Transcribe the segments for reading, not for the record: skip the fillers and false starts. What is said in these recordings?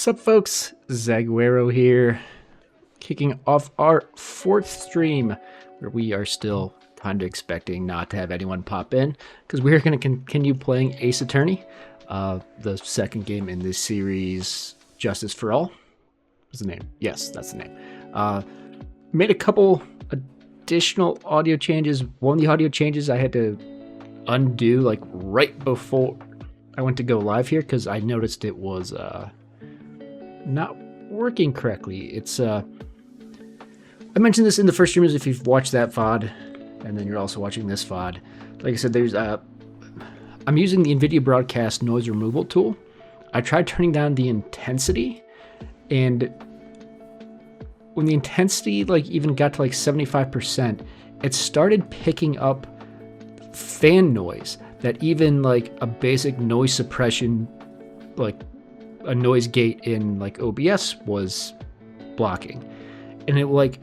Sup folks, Zaguaroe here, kicking off our 4th stream, where we are still kind of expecting not to have anyone pop in, because we're going to continue playing Ace Attorney, the second game in this series, Justice for All. What's the name? Yes, that's the name. Made a couple additional audio changes. One of the audio changes I had to undo like right before I went to go live here, because I noticed it was not working correctly. It's I mentioned this in the first streamers if you've watched that VOD, and then you're also watching this VOD. Like I said, there's I'm using the NVIDIA Broadcast noise removal tool. I tried turning down the intensity, and when the intensity like even got to like 75%, it started picking up fan noise that even like a basic noise suppression, like a noise gate in like OBS, was blocking. And it like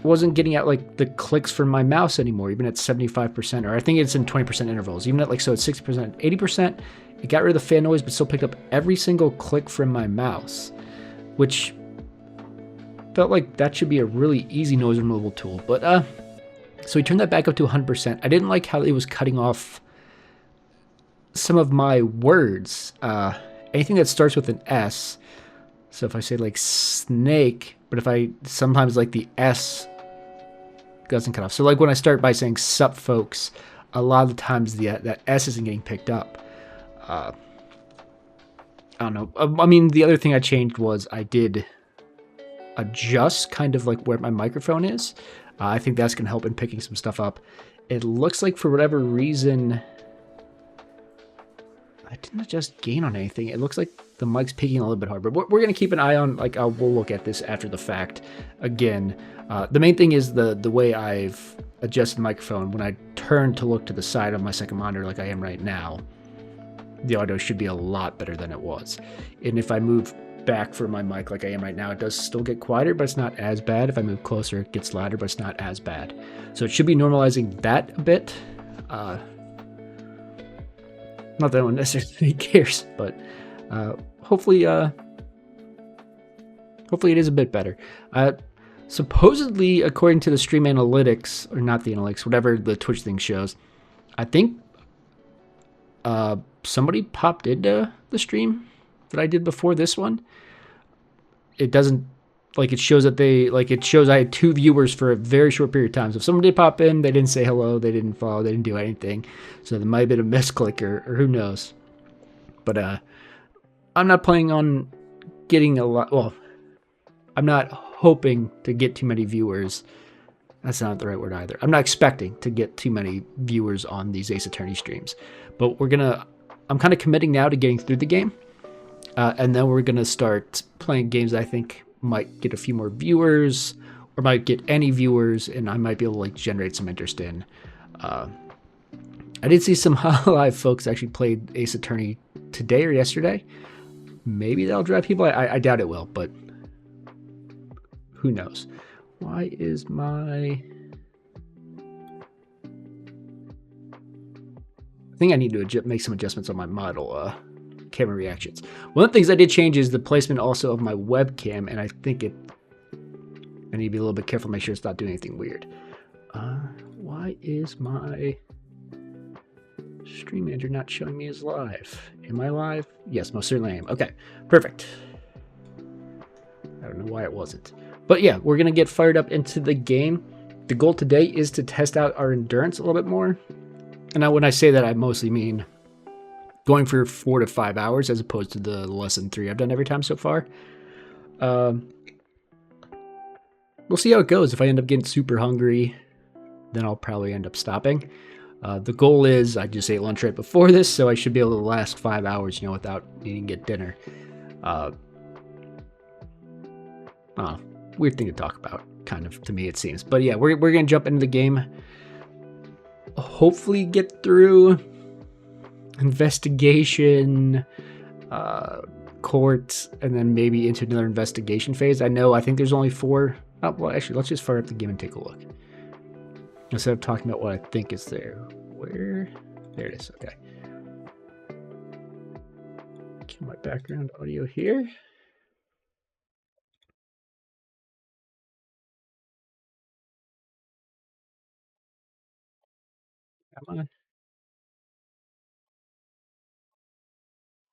wasn't getting out like the clicks from my mouse anymore, even at 75%, or I think it's in 20% intervals, even at like, so it's 60%, 80%, it got rid of the fan noise, but still picked up every single click from my mouse, which felt like that should be a really easy noise removal tool. But so we turned that back up to 100%. I didn't like how it was cutting off some of my words, anything that starts with an S. So if I say like snake, but if I sometimes like the S doesn't cut off. So like when I start by saying sup folks, a lot of the times that S isn't getting picked up. I don't know. I mean, the other thing I changed was I did adjust kind of like where my microphone is. I think that's going to help in picking some stuff up. It looks like for whatever reason, I didn't adjust gain on anything. It looks like the mic's peaking a little bit hard, but we're going to keep an eye on, like, we'll look at this after the fact. Again, the main thing is the way I've adjusted the microphone. When I turn to look to the side of my second monitor like I am right now, the audio should be a lot better than it was. And if I move back for my mic like I am right now, it does still get quieter, but it's not as bad. If I move closer, it gets louder, but it's not as bad. So it should be normalizing that a bit. Not that anyone necessarily cares, but hopefully it is a bit better. Supposedly, according to the stream analytics, or not the analytics, whatever the Twitch thing shows, I think somebody popped into the stream that I did before this one. It doesn't, like, it shows that it shows I had 2 viewers for a very short period of time. So if someone did pop in, they didn't say hello, they didn't follow, they didn't do anything. So there might have been a misclick, or who knows. But I'm not planning on getting a lot. Well, I'm not hoping to get too many viewers. That's not the right word either. I'm not expecting to get too many viewers on these Ace Attorney streams. But I'm kind of committing now to getting through the game. And then we're going to start playing games that I think might get a few more viewers, or might get any viewers, and I might be able to like generate some interest in. I did see some live folks actually played Ace Attorney today or yesterday. Maybe that'll drive people. I doubt it will, but who knows? Why is my... I think I need to make some adjustments on my model camera reactions. One of the things I did change is the placement also of my webcam, and I think I need to be a little bit careful, make sure it's not doing anything weird. Why is my stream manager not showing me as live? Am I live? Yes, most certainly I am. Okay, perfect. I don't know why it wasn't. But yeah, we're going to get fired up into the game. The goal today is to test out our endurance a little bit more. And now when I say that, I mostly mean going for 4 to 5 hours as opposed to the less than 3 I've done every time so far. We'll see how it goes. If I end up getting super hungry, then I'll probably end up stopping. The goal is I just ate lunch right before this, so I should be able to last 5 hours, without needing to get dinner. Weird thing to talk about, kind of, to me it seems. But yeah, we're gonna jump into the game. Hopefully get through investigation, court, and then maybe into another investigation phase. I think there's only 4. Oh, well, actually, let's just fire up the game and take a look. Instead of talking about what I think is there. Where? There it is. Okay. Kill my background audio here. Come on.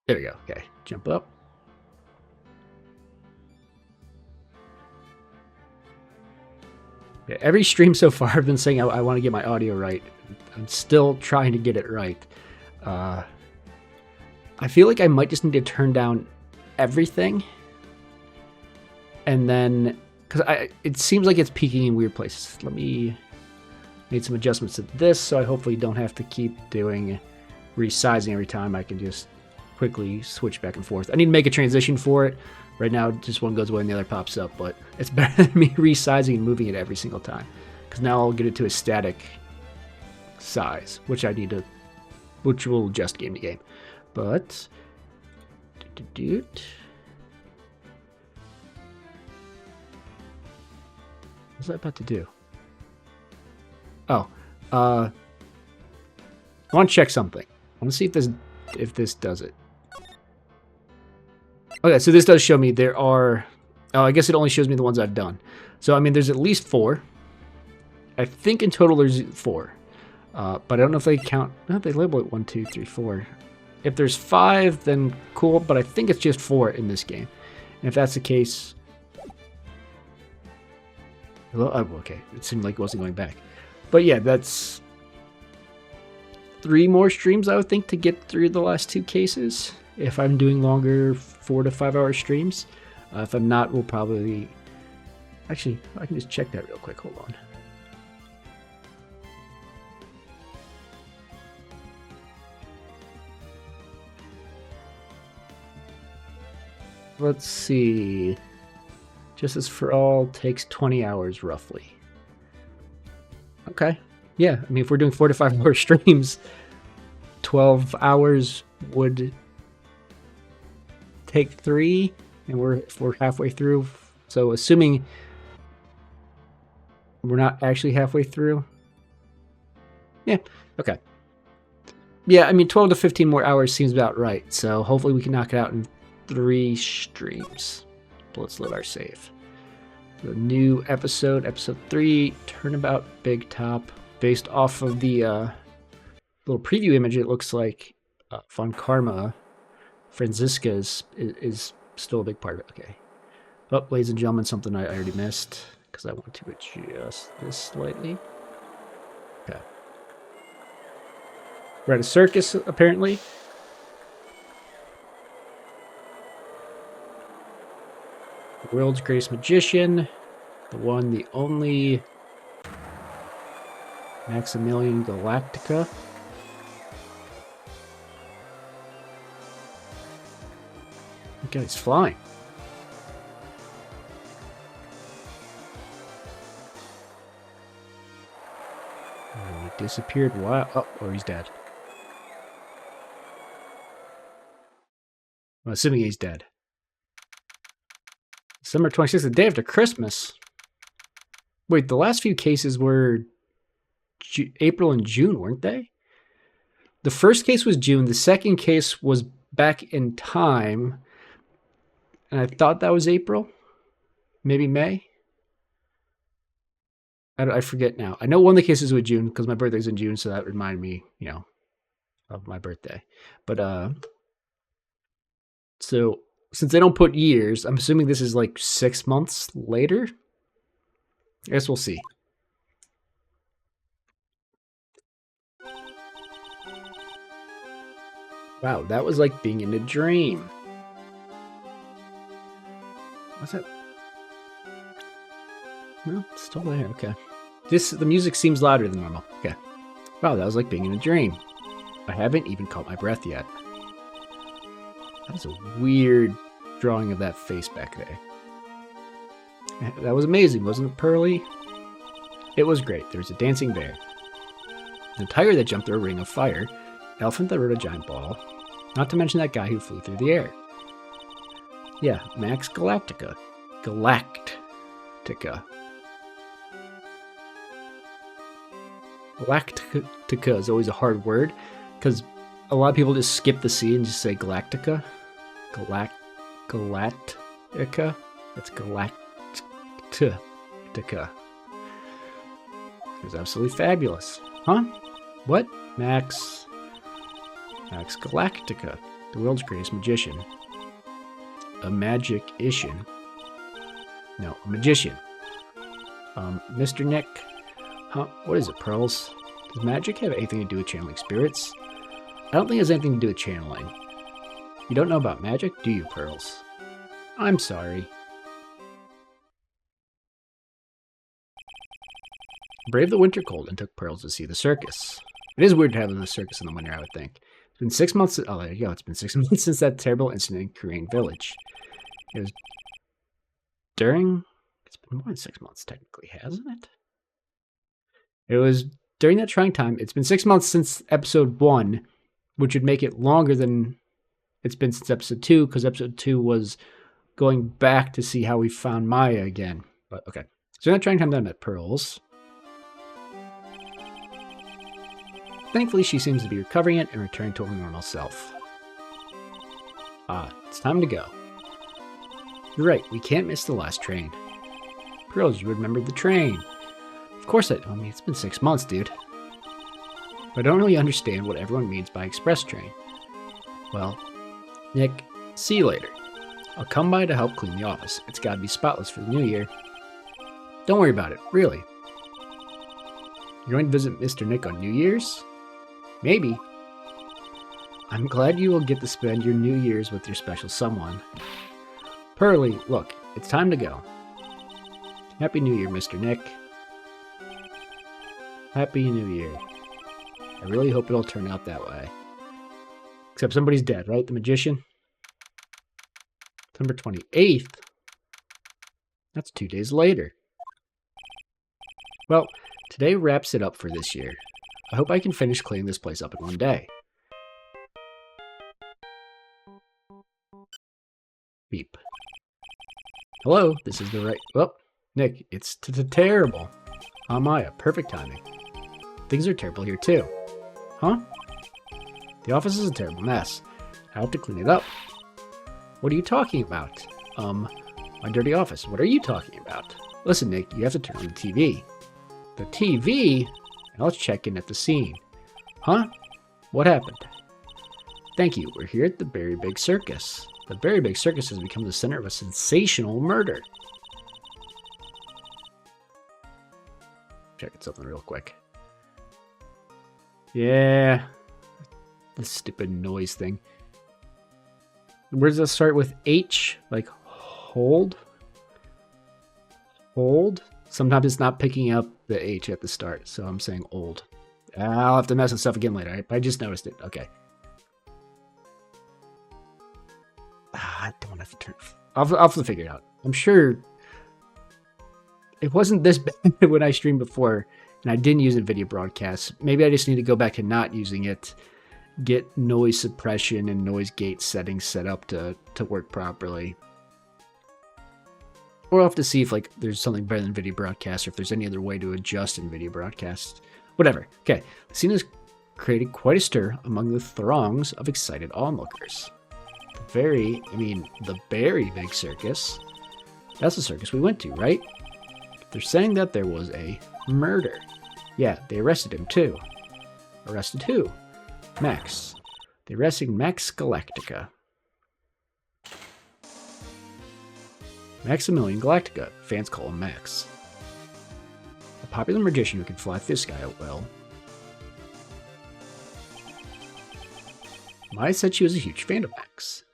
There we go. Okay, jump up. Yeah, every stream so far, I've been saying I want to get my audio right. I'm still trying to get it right. I feel like I might just need to turn down everything, and then because it seems like it's peaking in weird places. Let me make some adjustments to this, so I hopefully don't have to keep doing resizing every time. I can just quickly switch back and forth. I need to make a transition for it. Right now, just one goes away and the other pops up, but it's better than me resizing and moving it every single time. Because now I'll get it to a static size, which will adjust game to game. But, what's that about to do? Oh, I want to check something. I want to see if this does it. Okay, so this does show me there are... Oh, I guess it only shows me the ones I've done. So, I mean, there's at least 4. I think in total there's 4. But I don't know if they count... No, they label it 1, 2, 3, 4. If there's 5, then cool, but I think it's just 4 in this game. And if that's the case... Oh, okay. It seemed like it wasn't going back. But yeah, that's 3 more streams, I would think, to get through the last 2 cases. If I'm doing longer 4 to 5 hour streams. If I'm not, we'll probably... Actually, I can just check that real quick. Hold on. Let's see. Justice for All takes 20 hours roughly. Okay. Yeah, I mean, if we're doing 4 to 5 hour streams, 12 hours would take 3, and we're halfway through. So assuming we're not actually halfway through. Yeah, okay. Yeah, I mean, 12 to 15 more hours seems about right. So hopefully we can knock it out in 3 streams. But let's load our save. The new episode 3, Turnabout Big Top. Based off of the little preview image, it looks like Von Karma, Franziska is still a big part of it. Okay. Oh, ladies and gentlemen, something I already missed because I want to adjust this slightly. Okay. We're at a circus, apparently. The world's greatest magician. The one, the only... Maximilian Galactica. Okay, he's flying. Oh, he disappeared. Wow. Oh, or he's dead. I'm assuming he's dead. December 26th, the day after Christmas. Wait, the last few cases were April and June, weren't they? The first case was June. The second case was back in time. And I thought that was April. Maybe May. I forget now. I know one of the cases was June because my birthday's in June, so that reminded me, you know, of my birthday. But, so since they don't put years, I'm assuming this is like 6 months later. I guess we'll see. Wow, that was like being in a dream. What's that? No, it's still there. Okay. The music seems louder than normal. Okay. Wow, that was like being in a dream. I haven't even caught my breath yet. That is a weird drawing of that face back there. That was amazing, wasn't it, Pearly? It was great. There was a dancing bear, a tiger that jumped through a ring of fire, an elephant that rode a giant ball, not to mention that guy who flew through the air. Yeah, Max Galactica. Galactica. Galactica is always a hard word because a lot of people just skip the C and just say Galactica. Galactica. It's Galactica. It was absolutely fabulous. Huh? What? Max Galactica, the world's greatest magician. A magician. No, a magician. Mr. Nick. Huh? What is it, Pearls? Does magic have anything to do with channeling spirits? I don't think it has anything to do with channeling. You don't know about magic, do you, Pearls? I'm sorry. Braved the winter cold and took Pearls to see the circus. It is weird to have the circus in the winter, I would think. It's been 6 months. Oh, there you go. It's been 6 months since that terrible incident in Korean Village. It was during. It's been more than 6 months, technically, hasn't it? It was during that trying time. It's been 6 months since episode 1, which would make it longer than it's been since episode 2, because episode 2 was going back to see how we found Maya again. But okay. So that trying time that I met Pearls. Thankfully, she seems to be recovering it and returning to her normal self. Ah, it's time to go. You're right, we can't miss the last train. Pearls, you remembered the train. Of course I mean, it's been 6 months, dude. But I don't really understand what everyone means by express train. Well, Nick, see you later. I'll come by to help clean the office. It's gotta be spotless for the new year. Don't worry about it, really. You're going to visit Mr. Nick on New Year's? Maybe. I'm glad you will get to spend your New Year's with your special someone. Pearly, look, it's time to go. Happy New Year, Mr. Nick. Happy New Year. I really hope it'll turn out that way. Except somebody's dead, right? The magician? September 28th? That's 2 days later. Well, today wraps it up for this year. I hope I can finish cleaning this place up in one day. Beep. Hello, this is the right... Oh, Nick, it's terrible. Oh, Maya, perfect timing. Things are terrible here, too. Huh? The office is a terrible mess. I have to clean it up. What are you talking about? My dirty office. What are you talking about? Listen, Nick, you have to turn on the TV. The TV? Now let's check in at the scene. Huh? What happened? Thank you. We're here at the Very Big Circus. The Very Big Circus has become the center of a sensational murder. Checking something real quick. Yeah. This stupid noise thing. Where does it start with H? Like hold? Hold? Sometimes it's not picking up the H at the start, so I'm saying old. I'll have to mess with stuff again later. I just noticed it. Okay. I don't have to turn. I'll have to figure it out. I'm sure it wasn't this bad when I streamed before, and I didn't use a video broadcast. Maybe I just need to go back to not using it, get noise suppression and noise gate settings set up to work properly. Or I'll have to see if like there's something better than video broadcast, or if there's any other way to adjust in video broadcast. Whatever. Okay. The scene has created quite a stir among the throngs of excited onlookers. The Very Big Circus. That's the circus we went to, right? They're saying that there was a murder. Yeah, they arrested him too. Arrested who? Max. They arrested Max Galactica. Maximilian Galactica. Fans call him Max. A popular magician who can fly through the sky at will. Maya said she was a huge fan of Max.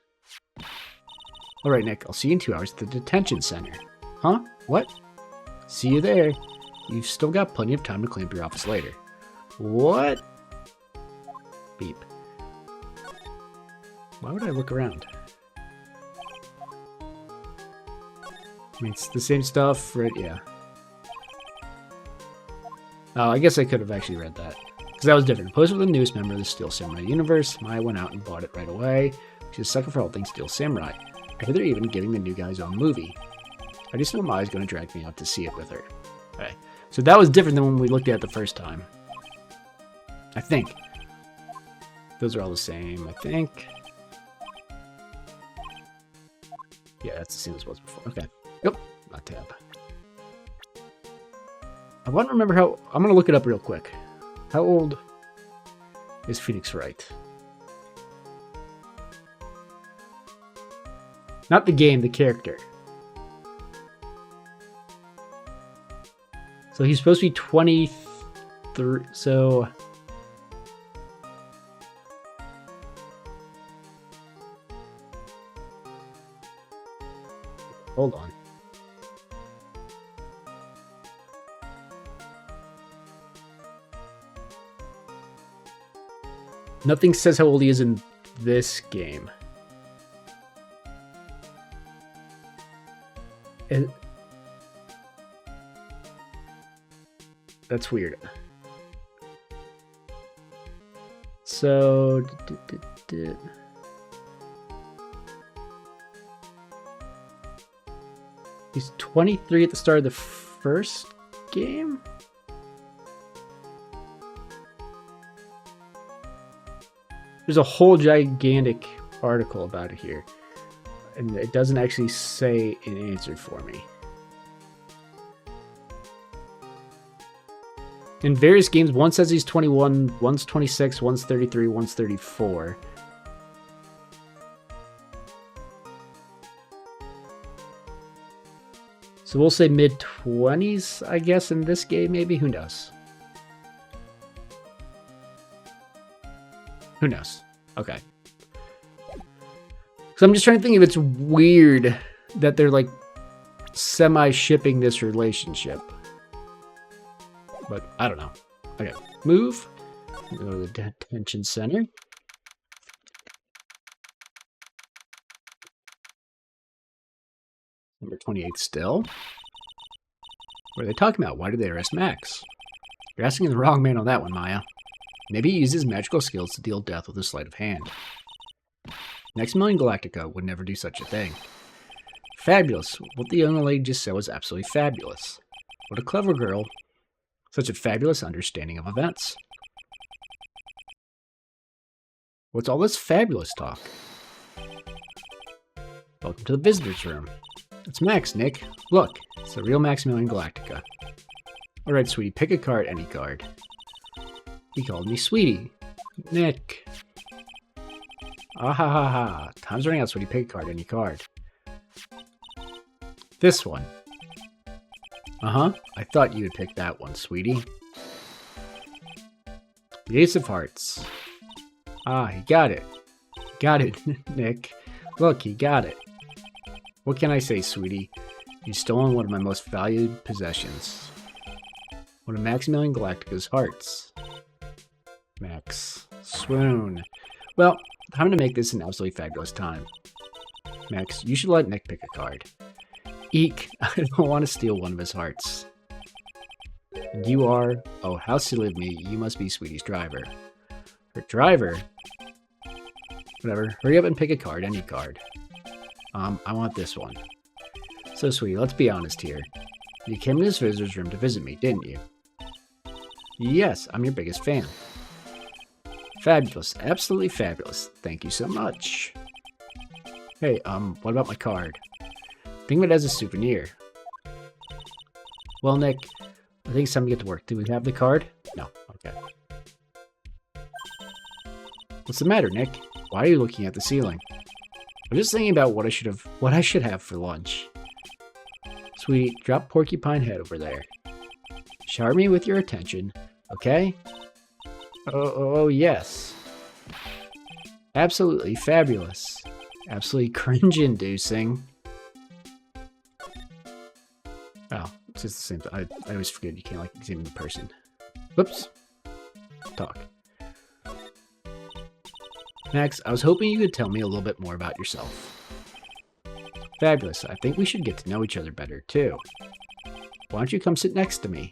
Alright, Nick, I'll see you in 2 hours at the detention center. Huh? What? See you there. You've still got plenty of time to clean up your office later. What? Beep. Why would I look around? I mean, it's the same stuff, right? Yeah. Oh, I guess I could have actually read that. Because that was different. Posted with the newest member of the Steel Samurai universe. Maya went out and bought it right away. She's a sucker for all things Steel Samurai. I hear they're even giving the new guy his own movie. I just know Maya's going to drag me out to see it with her. Okay. So that was different than when we looked at it the first time. I think. Those are all the same, I think. Yeah, that's the same as it was before. Okay. Nope, not tab. I want to remember how... I'm going to look it up real quick. How old Is Phoenix right? Not the game, the character. So he's supposed to be 23. So hold on. Nothing says how old he is in this game. That's weird. So he's 23 at the start of the first game? There's a whole gigantic article about it here, and it doesn't actually say an answer for me. In various games, one says he's 21, one's 26, one's 33, one's 34. So we'll say mid-20s, I guess, in this game, maybe? Who knows? Who knows? Okay. So I'm just trying to think if it's weird that they're, like, semi-shipping this relationship. But I don't know. Okay, move. Go to the detention center. Number 28 still. What are they talking about? Why did they arrest Max? You're asking the wrong man on that one, Maya. Maybe he uses magical skills to deal death with a sleight of hand. Maximilian Galactica would never do such a thing. Fabulous. What the young lady just said was absolutely fabulous. What a clever girl. Such a fabulous understanding of events. What's all this fabulous talk? Welcome to the visitor's room. It's Max, Nick. Look, it's the real Maximilian Galactica. Alright, sweetie, pick a card, any card. He called me sweetie. Nick. Ah ha ha ha. Time's running out, sweetie, pick a card, any card. This one. Uh-huh. I thought you would pick that one, sweetie. The Ace of Hearts. Ah, he got it. Got it, Nick. Look, he got it. What can I say, sweetie? You've stolen one of my most valued possessions. One of Maximilian Galactica's hearts. Max. Swoon. Well, time to make this an absolutely fabulous time. Max, you should let Nick pick a card. Eek, I don't want to steal one of his hearts. And you are... Oh, how silly of me. You must be Sweetie's driver. Her driver? Whatever. Hurry up and pick a card, any card. I want this one. So, Sweetie, let's be honest here. You came to this visitor's room to visit me, didn't you? Yes, I'm your biggest fan. Fabulous. Absolutely fabulous. Thank you so much. Hey, what about my card? Think of it as a souvenir. Well, Nick, I think it's time to get to work. Do we have the card? No. Okay. What's the matter, Nick? Why are you looking at the ceiling? I'm just thinking about what I should have for lunch. Sweetie, drop Porcupine Head over there. Shower me with your attention, okay? Oh, yes. Absolutely fabulous. Absolutely cringe-inducing. Oh, it's just the same thing. I always forget you can't, like, examine the person. Whoops. Talk. Max, I was hoping you could tell me a little bit more about yourself. Fabulous. I think we should get to know each other better, too. Why don't you come sit next to me?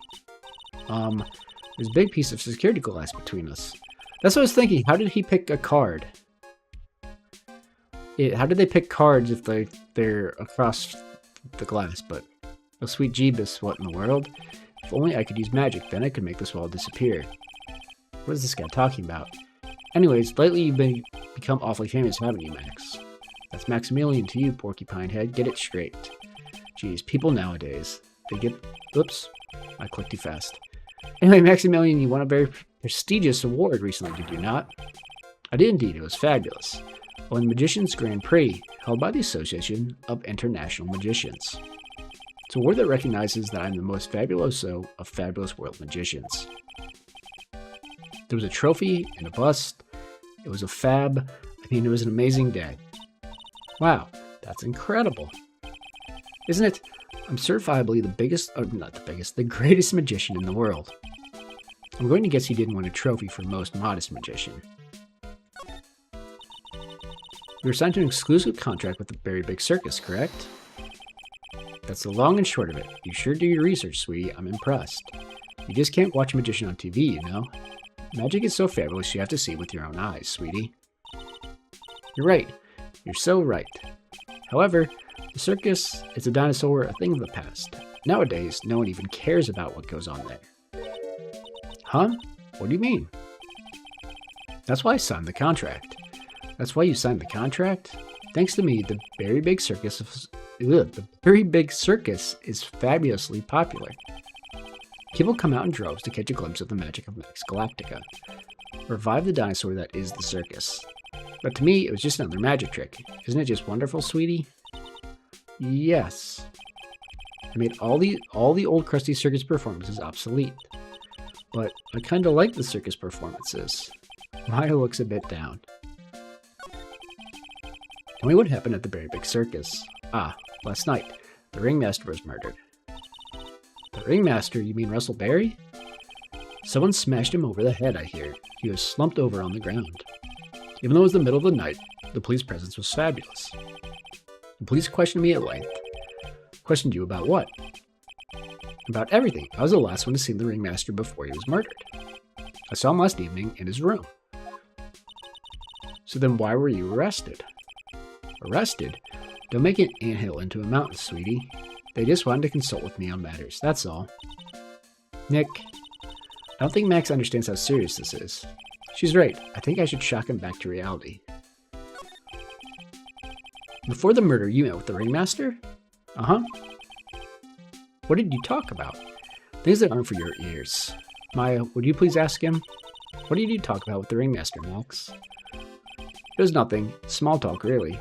There's a big piece of security glass between us. That's what I was thinking. How did he pick a card? How did they pick cards if they're across the glass? But, oh sweet Jeebus, what in the world? If only I could use magic, then I could make this wall disappear. What is this guy talking about? Anyways, lately you've become awfully famous, haven't you, Max? That's Maximilian to you, Porcupine Head. Get it straight. Jeez, people nowadays, they get... Oops, I clicked too fast. Anyway, Maximilian, you won a very prestigious award recently, did you not? I did indeed. It was fabulous. Won the Magicians Grand Prix, held by the Association of International Magicians. It's an award that recognizes that I'm the most fabuloso of fabulous world magicians. There was a trophy and a bust. It was a fab. I mean, it was an amazing day. Wow, that's incredible. Isn't it? I'm certifiably the biggest, or not the biggest, the greatest magician in the world. I'm going to guess he didn't win a trophy for most modest magician. You were signed to an exclusive contract with the Very Big Circus, correct? That's the long and short of it. You sure do your research, sweetie. I'm impressed. You just can't watch a magician on TV, you know? Magic is so fabulous you have to see it with your own eyes, sweetie. You're right. You're so right. However, the circus is a dinosaur, a thing of the past. Nowadays, no one even cares about what goes on there. Huh? What do you mean? That's why I signed the contract. That's why you signed the contract? Thanks to me, the Very Big Circus is fabulously popular. People come out in droves to catch a glimpse of the magic of Max Galactica. Revive the dinosaur that is the circus. But to me, it was just another magic trick. Isn't it just wonderful, sweetie? Yes. I made all the old crusty circus performances obsolete. But I kinda like the circus performances. Maya looks a bit down. Tell me what happened at the Very Big Circus. Ah, last night, the ringmaster was murdered. The ringmaster? You mean Russell Berry? Someone smashed him over the head, I hear. He was slumped over on the ground. Even though it was the middle of the night, the police presence was fabulous. The police questioned me at length. Questioned you about what? About everything. I was the last one to see the ringmaster before he was murdered. I saw him last evening in his room. So then why were you arrested? Arrested? Don't make an anthill into a mountain, sweetie. They just wanted to consult with me on matters, that's all. Nick, I don't think Max understands how serious this is. She's right. I think I should shock him back to reality. Before the murder, you met with the ringmaster? Uh-huh. What did you talk about? Things that aren't for your ears. Maya, would you please ask him? What did you talk about with the ringmaster, Max? It was nothing. Small talk, really.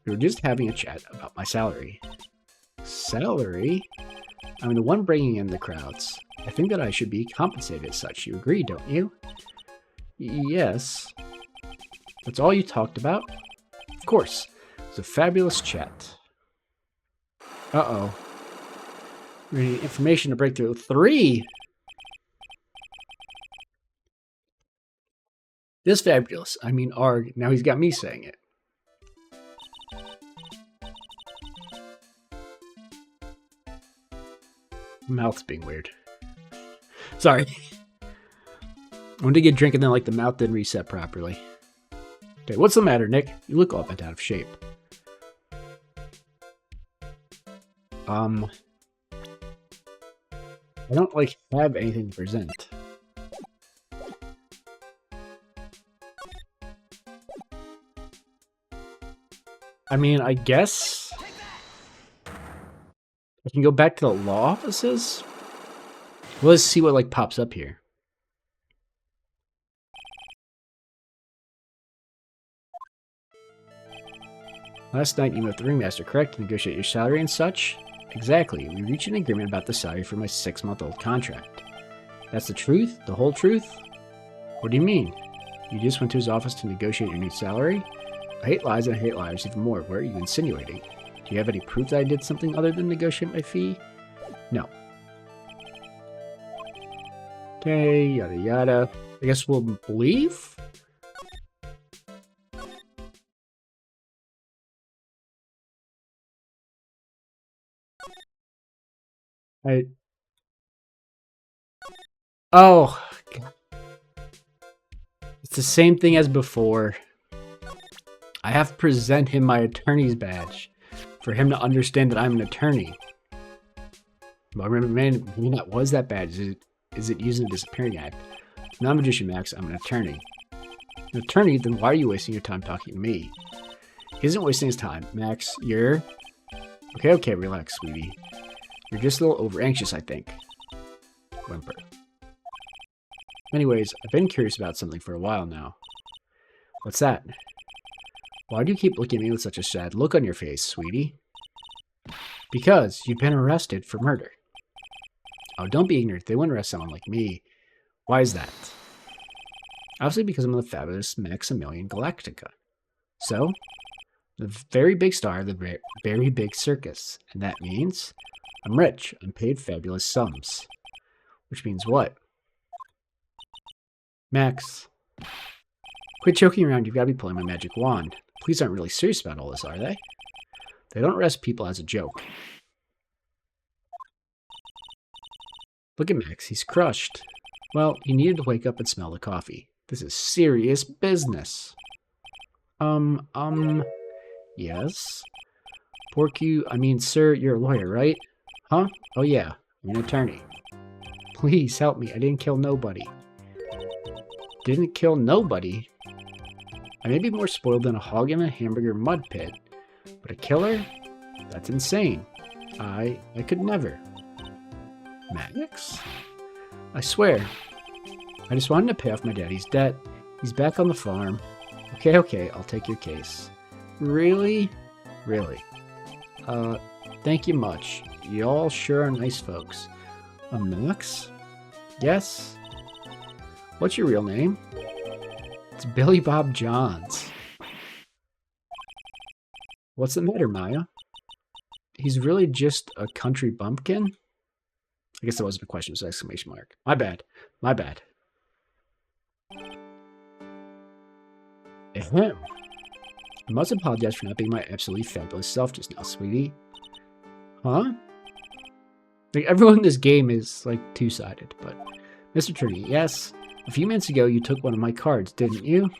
We were just having a chat about my salary. Salary? I'm the one bringing in the crowds. I think that I should be compensated as such. You agree, don't you? Yes. That's all you talked about? Of course. It was a fabulous chat. Uh-oh. We need information to break through. 3! This fabulous. I mean, arg. Now he's got me saying it. Mouth's being weird. Sorry. I wanted to get a drink and then, like, the mouth didn't reset properly. Okay, what's the matter, Nick? You look all bent out of shape. I don't, like, have anything to present. I mean, I guess I can go back to the law offices. Well, let's see what, like, pops up here. Last night you met the ringmaster, correct? To negotiate your salary and such? Exactly. We reached an agreement about the salary for my 6-month-old contract. That's the truth? The whole truth? What do you mean? You just went to his office to negotiate your new salary? I hate lies and I hate liars even more. What are you insinuating? Do you have any proof that I did something other than negotiate my fee? No. Okay, yada yada. I guess we'll believe? Oh, God. It's the same thing as before. I have to present him my attorney's badge for him to understand that I'm an attorney. But remember, man, what was that badge? Is it using the Disappearing Act? I'm not a magician, Max. I'm an attorney. An attorney? Then why are you wasting your time talking to me? He isn't wasting his time. Max, you're... Okay, relax, sweetie. You're just a little over-anxious, I think. Whimper. Anyways, I've been curious about something for a while now. What's that? Why do you keep looking at me with such a sad look on your face, sweetie? Because you've been arrested for murder. Oh, don't be ignorant. They wouldn't arrest someone like me. Why is that? Obviously because I'm the fabulous Maximilian Galactica. So, the very big star of the very big circus. And that means I'm rich. I'm paid fabulous sums. Which means what? Max, quit joking around. You've got to be pulling my magic wand. Police aren't really serious about all this, are they? They don't arrest people as a joke. Look at Max. He's crushed. Well, he needed to wake up and smell the coffee. This is serious business. Yes? Sir, you're a lawyer, right? Huh? Oh yeah, I'm an attorney. Please help me. I didn't kill nobody. Didn't kill nobody? I may be more spoiled than a hog in a hamburger mud pit, but a killer? That's insane. I could never. Max? I swear. I just wanted to pay off my daddy's debt. He's back on the farm. Okay, I'll take your case. Really? Really? Thank you much. Y'all sure are nice folks. Max? Yes? What's your real name? It's Billy Bob Johns. What's the matter, Maya? He's really just a country bumpkin? I guess that wasn't a question, it was an exclamation mark. My bad. My bad. Ahem. I must apologize for not being my absolutely fabulous self just now, sweetie. Huh? Like, everyone in this game is, like, two-sided, but... Mr. Trini, yes? A few minutes ago, you took one of my cards, didn't you?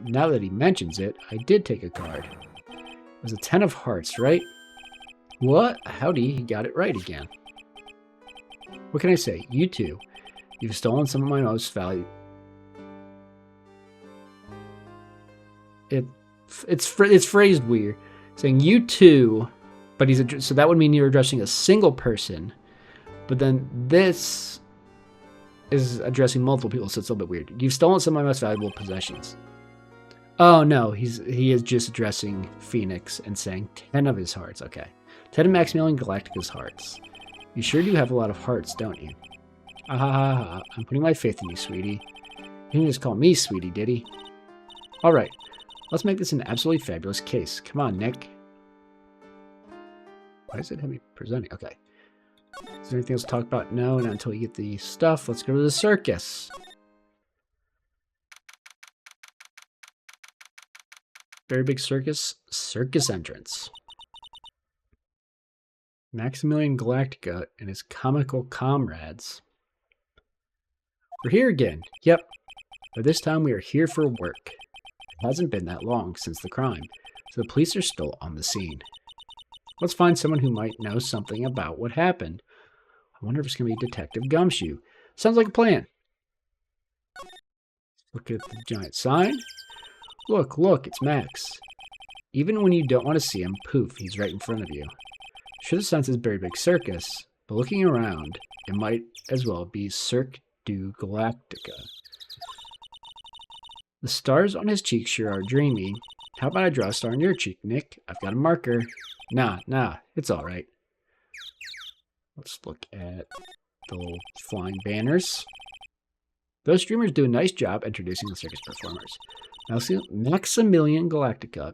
Now that he mentions it, I did take a card. It was a 10 of hearts, right? What? Howdy, he got it right again. What can I say? You too. You've stolen some of my most valuable... It's phrased weird. Saying you too, but so that would mean you're addressing a single person. But then this is addressing multiple people, so it's a little bit weird. You've stolen some of my most valuable possessions. Oh no, he is just addressing Phoenix and saying 10 of his hearts. Okay. 10 of Maximilian Galactica's hearts. You sure do have a lot of hearts, don't you? Ah, I'm putting my faith in you, sweetie. He didn't just call me sweetie, did he? Alright, let's make this an absolutely fabulous case. Come on, Nick. Why does it have me presenting? Okay. Is there anything else to talk about? No, not until we get the stuff. Let's go to the circus. Very big circus. Circus entrance. Maximilian Galactica and his comical comrades. We're here again. Yep. But this time we are here for work. It hasn't been that long since the crime, so the police are still on the scene. Let's find someone who might know something about what happened. I wonder if it's going to be Detective Gumshoe. Sounds like a plan. Look at the giant sign. Look, it's Max. Even when you don't want to see him, poof, he's right in front of you. Sure, the sign says Very Big Circus, but looking around, it might as well be Cirque du Galactica. The stars on his cheek sure are dreamy. How about I draw a star on your cheek, Nick? I've got a marker. Nah, it's all right. Let's look at the little flying banners. Those streamers do a nice job introducing the circus performers. Maximilian Galactica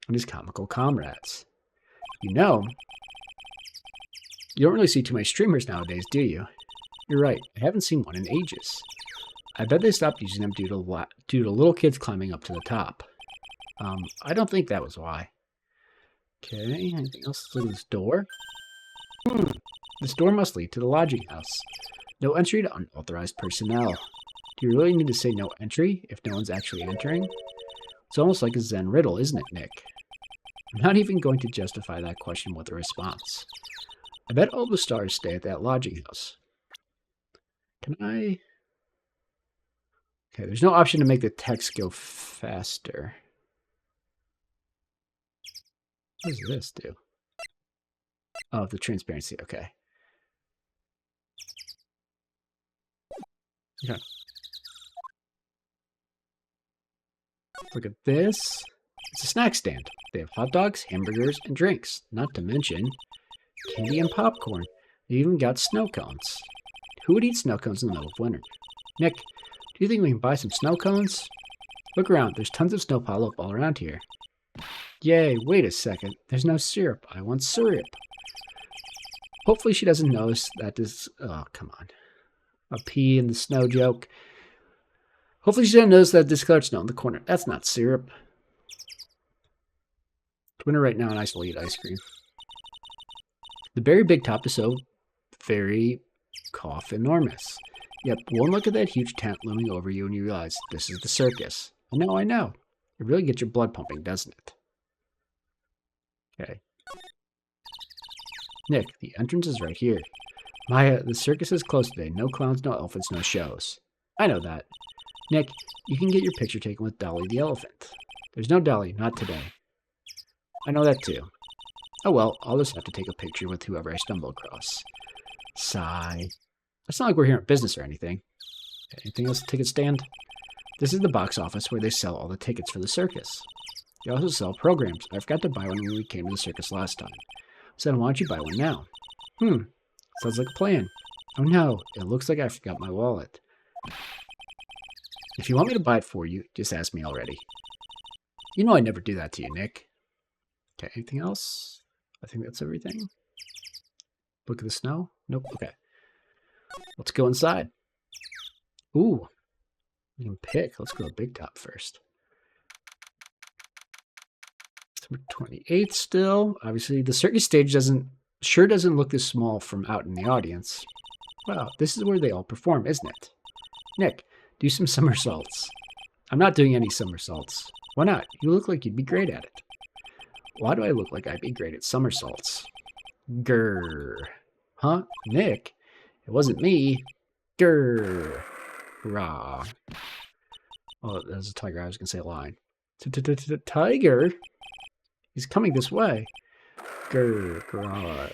and his comical comrades. You know, you don't really see too many streamers nowadays, do you? You're right, I haven't seen one in ages. I bet they stopped using them due to little kids climbing up to the top. I don't think that was why. Okay, anything else? Let's look at this door. This door must lead to the lodging house. No entry to unauthorized personnel. Do you really need to say no entry if no one's actually entering? It's almost like a Zen riddle, isn't it, Nick? I'm not even going to justify that question with a response. I bet all the stars stay at that lodging house. Can I... Okay, there's no option to make the text go faster. What does this do? Oh, the transparency, okay. Okay. Look at this. It's a snack stand. They have hot dogs, hamburgers, and drinks. Not to mention candy and popcorn. They even got snow cones. Who would eat snow cones in the middle of winter? Nick, do you think we can buy some snow cones? Look around. There's tons of snow piled up all around here. Yay, wait a second. There's no syrup. I want syrup. Hopefully she doesn't notice that this... Oh, come on. A pea in the snow joke. Hopefully she doesn't notice that discolored snow in the corner. That's not syrup. It's winter right now and I still eat ice cream. The very big top is so very enormous. Yep, one look at that huge tent looming over you and you realize this is the circus. I know. It really gets your blood pumping, doesn't it? Okay. Nick, the entrance is right here. Maya, the circus is closed today. No clowns, no elephants, no shows. I know that. Nick, you can get your picture taken with Dolly the elephant. There's no Dolly, not today. I know that too. Oh well, I'll just have to take a picture with whoever I stumble across. Sigh. It's not like we're here on business or anything. Anything else? Ticket stand? This is the box office where they sell all the tickets for the circus. They also sell programs. I forgot to buy one when we came to the circus last time. So why don't you buy one now? Sounds like a plan. Oh no, it looks like I forgot my wallet. If you want me to buy it for you, just ask me already. You know I never do that to you, Nick. Okay, anything else? I think that's everything. Look at the snow? Nope, okay. Let's go inside. Ooh, you can pick. Let's go to Big Top first. Number 28 still. Obviously, the circus stage doesn't look this small from out in the audience. Wow, this is where they all perform, isn't it? Nick, do some somersaults. I'm not doing any somersaults. Why not? You look like you'd be great at it. Why do I look like I'd be great at somersaults? Grrr. Huh? Nick? It wasn't me. Grrr. Rah. Oh, there's a tiger. I was going to say a lion. Tiger? He's coming this way. Grrr. Grrr.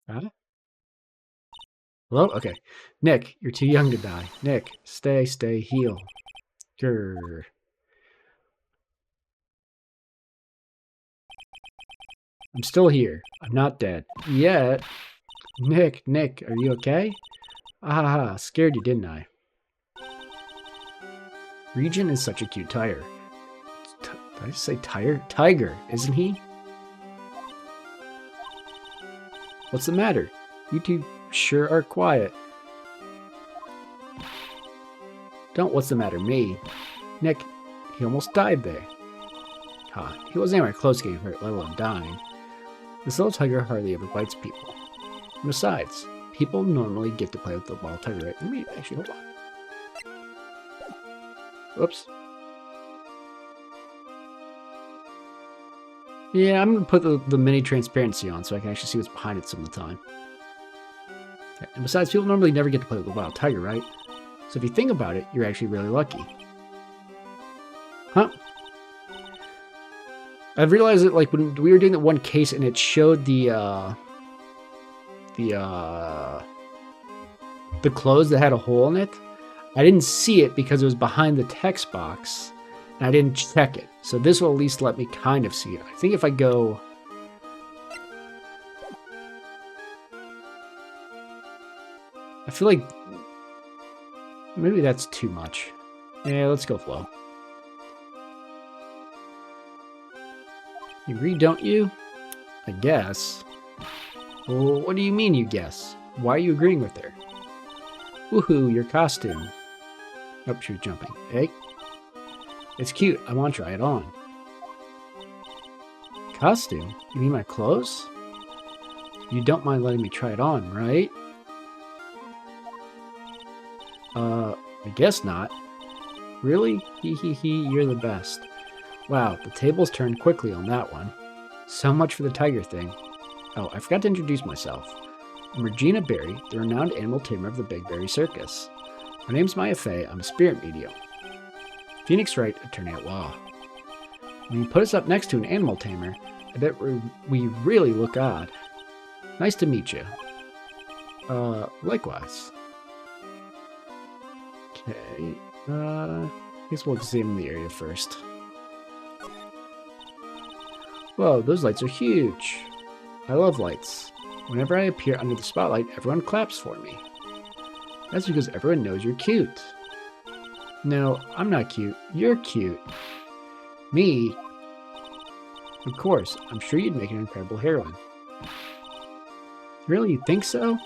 Huh? Hello? Okay. Nick, you're too young to die. Nick, stay, heal. Grrr. I'm still here. I'm not dead. Yet. Nick, are you okay? Ah, scared you, didn't I? Regent is such a cute tiger. Did I say tiger? Tiger, isn't he? What's the matter? You two sure are quiet. Don't what's the matter me. Nick, he almost died there. Huh, he wasn't anywhere close to getting hurt, let alone dying. This little tiger hardly ever bites people. And besides, people normally get to play with the wild tiger, right? Let me actually, hold on. Whoops. Yeah, I'm going to put the mini transparency on so I can actually see what's behind it some of the time. Okay. And besides, people normally never get to play with the wild tiger, right? So if you think about it, you're actually really lucky. Huh? I've realized that, like, when we were doing that one case and it showed the clothes that had a hole in it, I didn't see it because it was behind the text box, and I didn't check it. So this will at least let me kind of see it. I think if I go... I feel like maybe that's too much. Yeah, let's go flow. You agree, don't you? I guess. Well, what do you mean you guess? Why are you agreeing with her? Woohoo, your costume. Oh, she was jumping. Hey? It's cute. I want to try it on. Costume? You mean my clothes? You don't mind letting me try it on, right? I guess not. Really? Hee hee hee, you're the best. Wow, the tables turned quickly on that one. So much for the tiger thing. Oh, I forgot to introduce myself. I'm Regina Berry, the renowned animal tamer of the Big Berry Circus. My name's Maya Fey, I'm a spirit medium. Phoenix Wright, attorney at law. When you put us up next to an animal tamer, I bet we really look odd. Nice to meet you. Likewise. Okay. I guess we'll examine the area first. Whoa, those lights are huge. I love lights. Whenever I appear under the spotlight, everyone claps for me. That's because everyone knows you're cute. No, I'm not cute. You're cute. Me? Of course, I'm sure you'd make an incredible heroine. Really, you think so?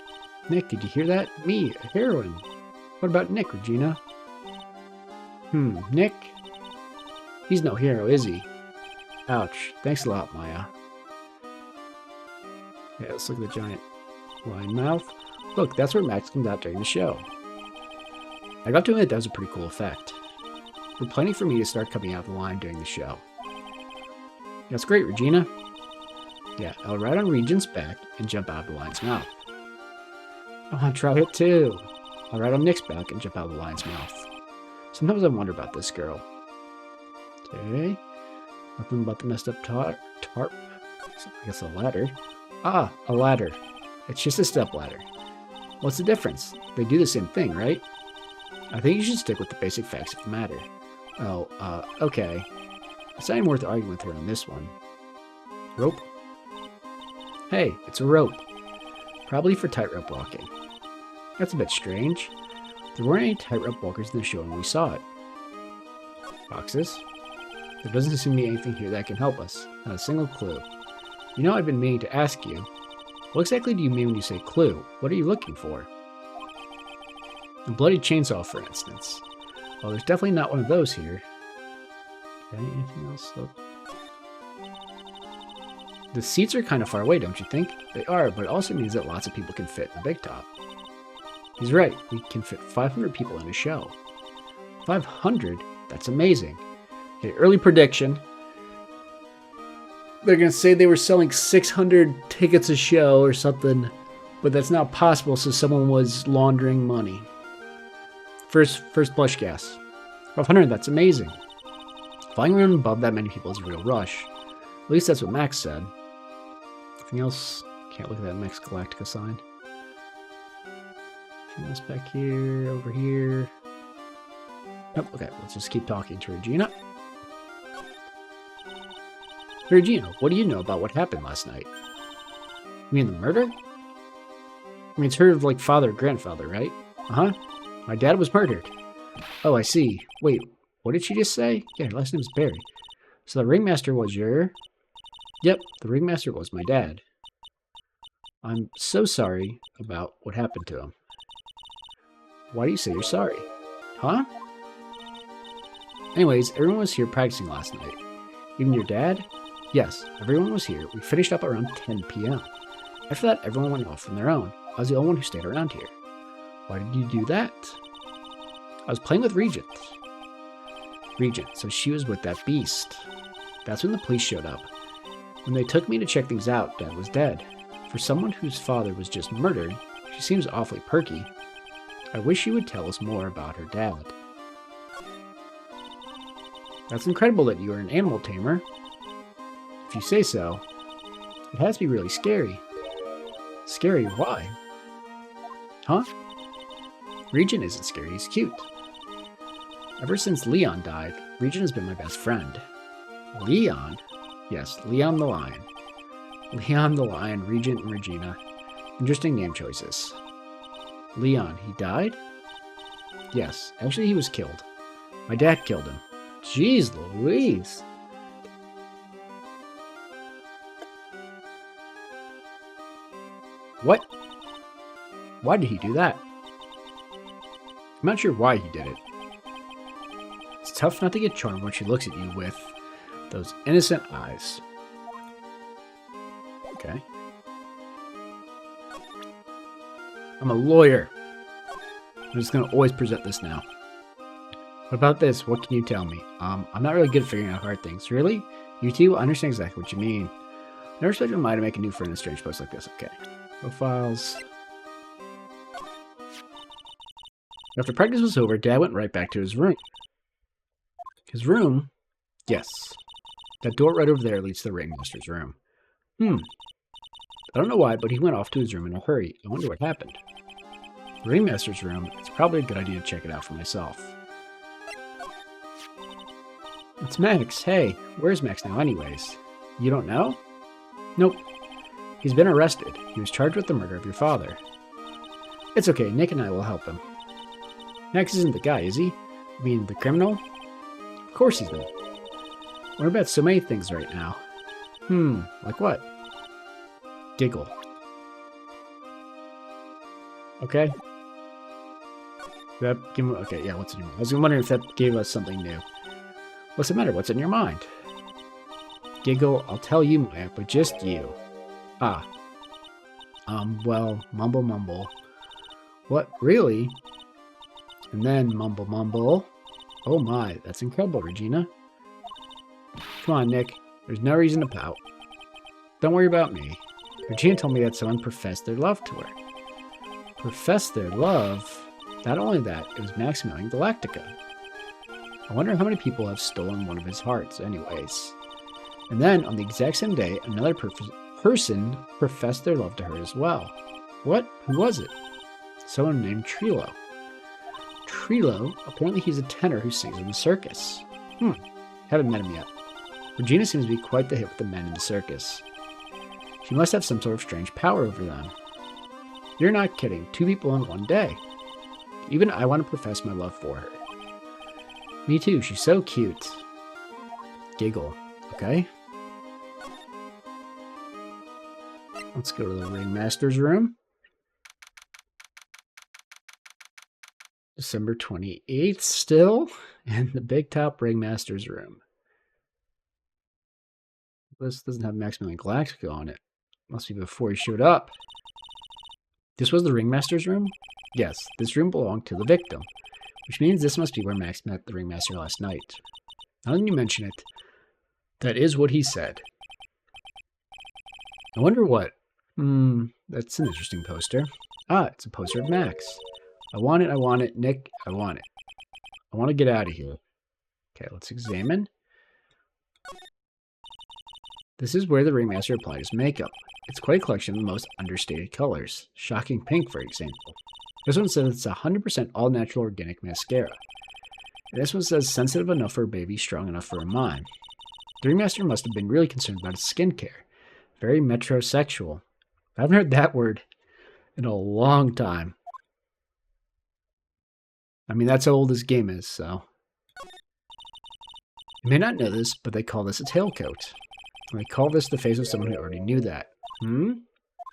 Nick, did you hear that? Me, a heroine. What about Nick, Regina? Nick? He's no hero, is he? Ouch. Thanks a lot, Maya. Yeah, let's look at the giant lion mouth. Look, that's where Max comes out during the show. I got to admit that was a pretty cool effect. We're planning for me to start coming out of the line during the show. That's great, Regina. Yeah, I'll ride on Regent's back and jump out of the lion's mouth. I want to try it too. I'll ride on Nick's back and jump out of the lion's mouth. Sometimes I wonder about this girl. Okay. Nothing but the messed up tarp. I guess a ladder. Ah, a ladder. It's just a step ladder. What's the difference? They do the same thing, right? I think you should stick with the basic facts of the matter. Oh, okay. It's not even worth arguing with her on this one. Rope? Hey, it's a rope. Probably for tightrope walking. That's a bit strange. There weren't any tightrope walkers in the show when we saw it. Boxes? There doesn't seem to be anything here that can help us. Not a single clue. You know, I've been meaning to ask you. What exactly do you mean when you say clue? What are you looking for? A bloody chainsaw, for instance. Well, there's definitely not one of those here. Okay, anything else? Look. The seats are kind of far away, don't you think? They are, but it also means that lots of people can fit in the big top. He's right. We can fit 500 people in a show. 500? That's amazing. Okay, early prediction. They're going to say they were selling 600 tickets a show or something, but that's not possible, so someone was laundering money. First blush guess. 500, that's amazing. Flying around above that many people is a real rush. At least that's what Max said. Anything else? Can't look at that next Galactica sign. Anything else back here, over here? Nope, okay, let's just keep talking to Regina. Regina, what do you know about what happened last night? You mean the murder? I mean, it's her, like, father or grandfather, right? Uh-huh. My dad was murdered. Oh, I see. Wait, what did she just say? Yeah, her last name is Barry. So the ringmaster was your... Yep, the ringmaster was my dad. I'm so sorry about what happened to him. Why do you say you're sorry? Huh? Anyways, everyone was here practicing last night. Even your dad? Yes, everyone was here. We finished up around 10 p.m. After that, everyone went off on their own. I was the only one who stayed around here. Why did you do that? I was playing with Regent. Regent, so she was with that beast. That's when the police showed up. When they took me to check things out, Dad was dead. For someone whose father was just murdered, she seems awfully perky. I wish she would tell us more about her dad. That's incredible that you are an animal tamer. If you say so, it has to be really scary. Scary? Why? Huh? Regent isn't scary, he's cute. Ever since Leon died, Regent has been my best friend. Leon? Yes, Leon the Lion. Leon the Lion, Regent, and Regina. Interesting name choices. Leon, he died? Yes, actually he was killed. My dad killed him. Jeez Louise. What? Why did he do that? I'm not sure why he did it. It's tough not to get charmed when she looks at you with those innocent eyes. Okay. I'm a lawyer. I'm just going to always present this now. What about this? What can you tell me? I'm not really good at figuring out hard things. Really? You two? I understand exactly what you mean. Never expected Maya to make a new friend in a strange place like this. Okay. Profiles. After practice was over, Dad went right back to his room. His room? Yes. That door right over there leads to the ringmaster's room. I don't know why, but he went off to his room in a hurry. I wonder what happened. The Ringmaster's room. It's probably a good idea to check it out for myself. It's Max. Hey, where's Max now anyways? You don't know? Nope. He's been arrested. He was charged with the murder of your father. It's okay, Nick and I will help him. Max isn't the guy, is he? You mean the criminal? Of course he's not. We're about so many things right now. Like what? Giggle. Okay. Okay, yeah, what's in your mind? I was wondering if that gave us something new. What's the matter? What's in your mind? Giggle, I'll tell you, Maya, but just you. Ah. Well, mumble. What, really? And then mumble. Oh my, that's incredible, Regina. Come on, Nick. There's no reason to pout. Don't worry about me. Regina told me that someone professed their love to her. Professed their love? Not only that, it was Maximilian Galactica. I wonder how many people have stolen one of his hearts, anyways. And then, on the exact same day, another person professed their love to her as well. What? Who was it? Someone named Trilo. Trilo? Apparently he's a tenor who sings in the circus. Haven't met him yet. Regina seems to be quite the hit with the men in the circus. She must have some sort of strange power over them. You're not kidding. 2 people in one day. Even I want to profess my love for her. Me too. She's so cute. Giggle. Okay. Let's go to the Ringmaster's room. December 28th still. And the Big Top Ringmaster's room. This doesn't have Maximilian Galactica on it. Must be before he showed up. This was the Ringmaster's room? Yes, this room belonged to the victim. Which means this must be where Max met the Ringmaster last night. Now that you mention it, that is what he said. I wonder what. That's an interesting poster. Ah, it's a poster of Max. I want it, Nick, I want it. I want to get out of here. Okay, let's examine. This is where the Ringmaster applied his makeup. It's quite a collection of the most understated colors. Shocking pink, for example. This one says it's 100% all-natural organic mascara. And this one says sensitive enough for a baby, strong enough for a mime. The Ringmaster must have been really concerned about his skincare. Very metrosexual. I haven't heard that word in a long time. I mean, that's how old this game is, so. You may not know this, but they call this a tailcoat. And they call this the face of someone who already knew that.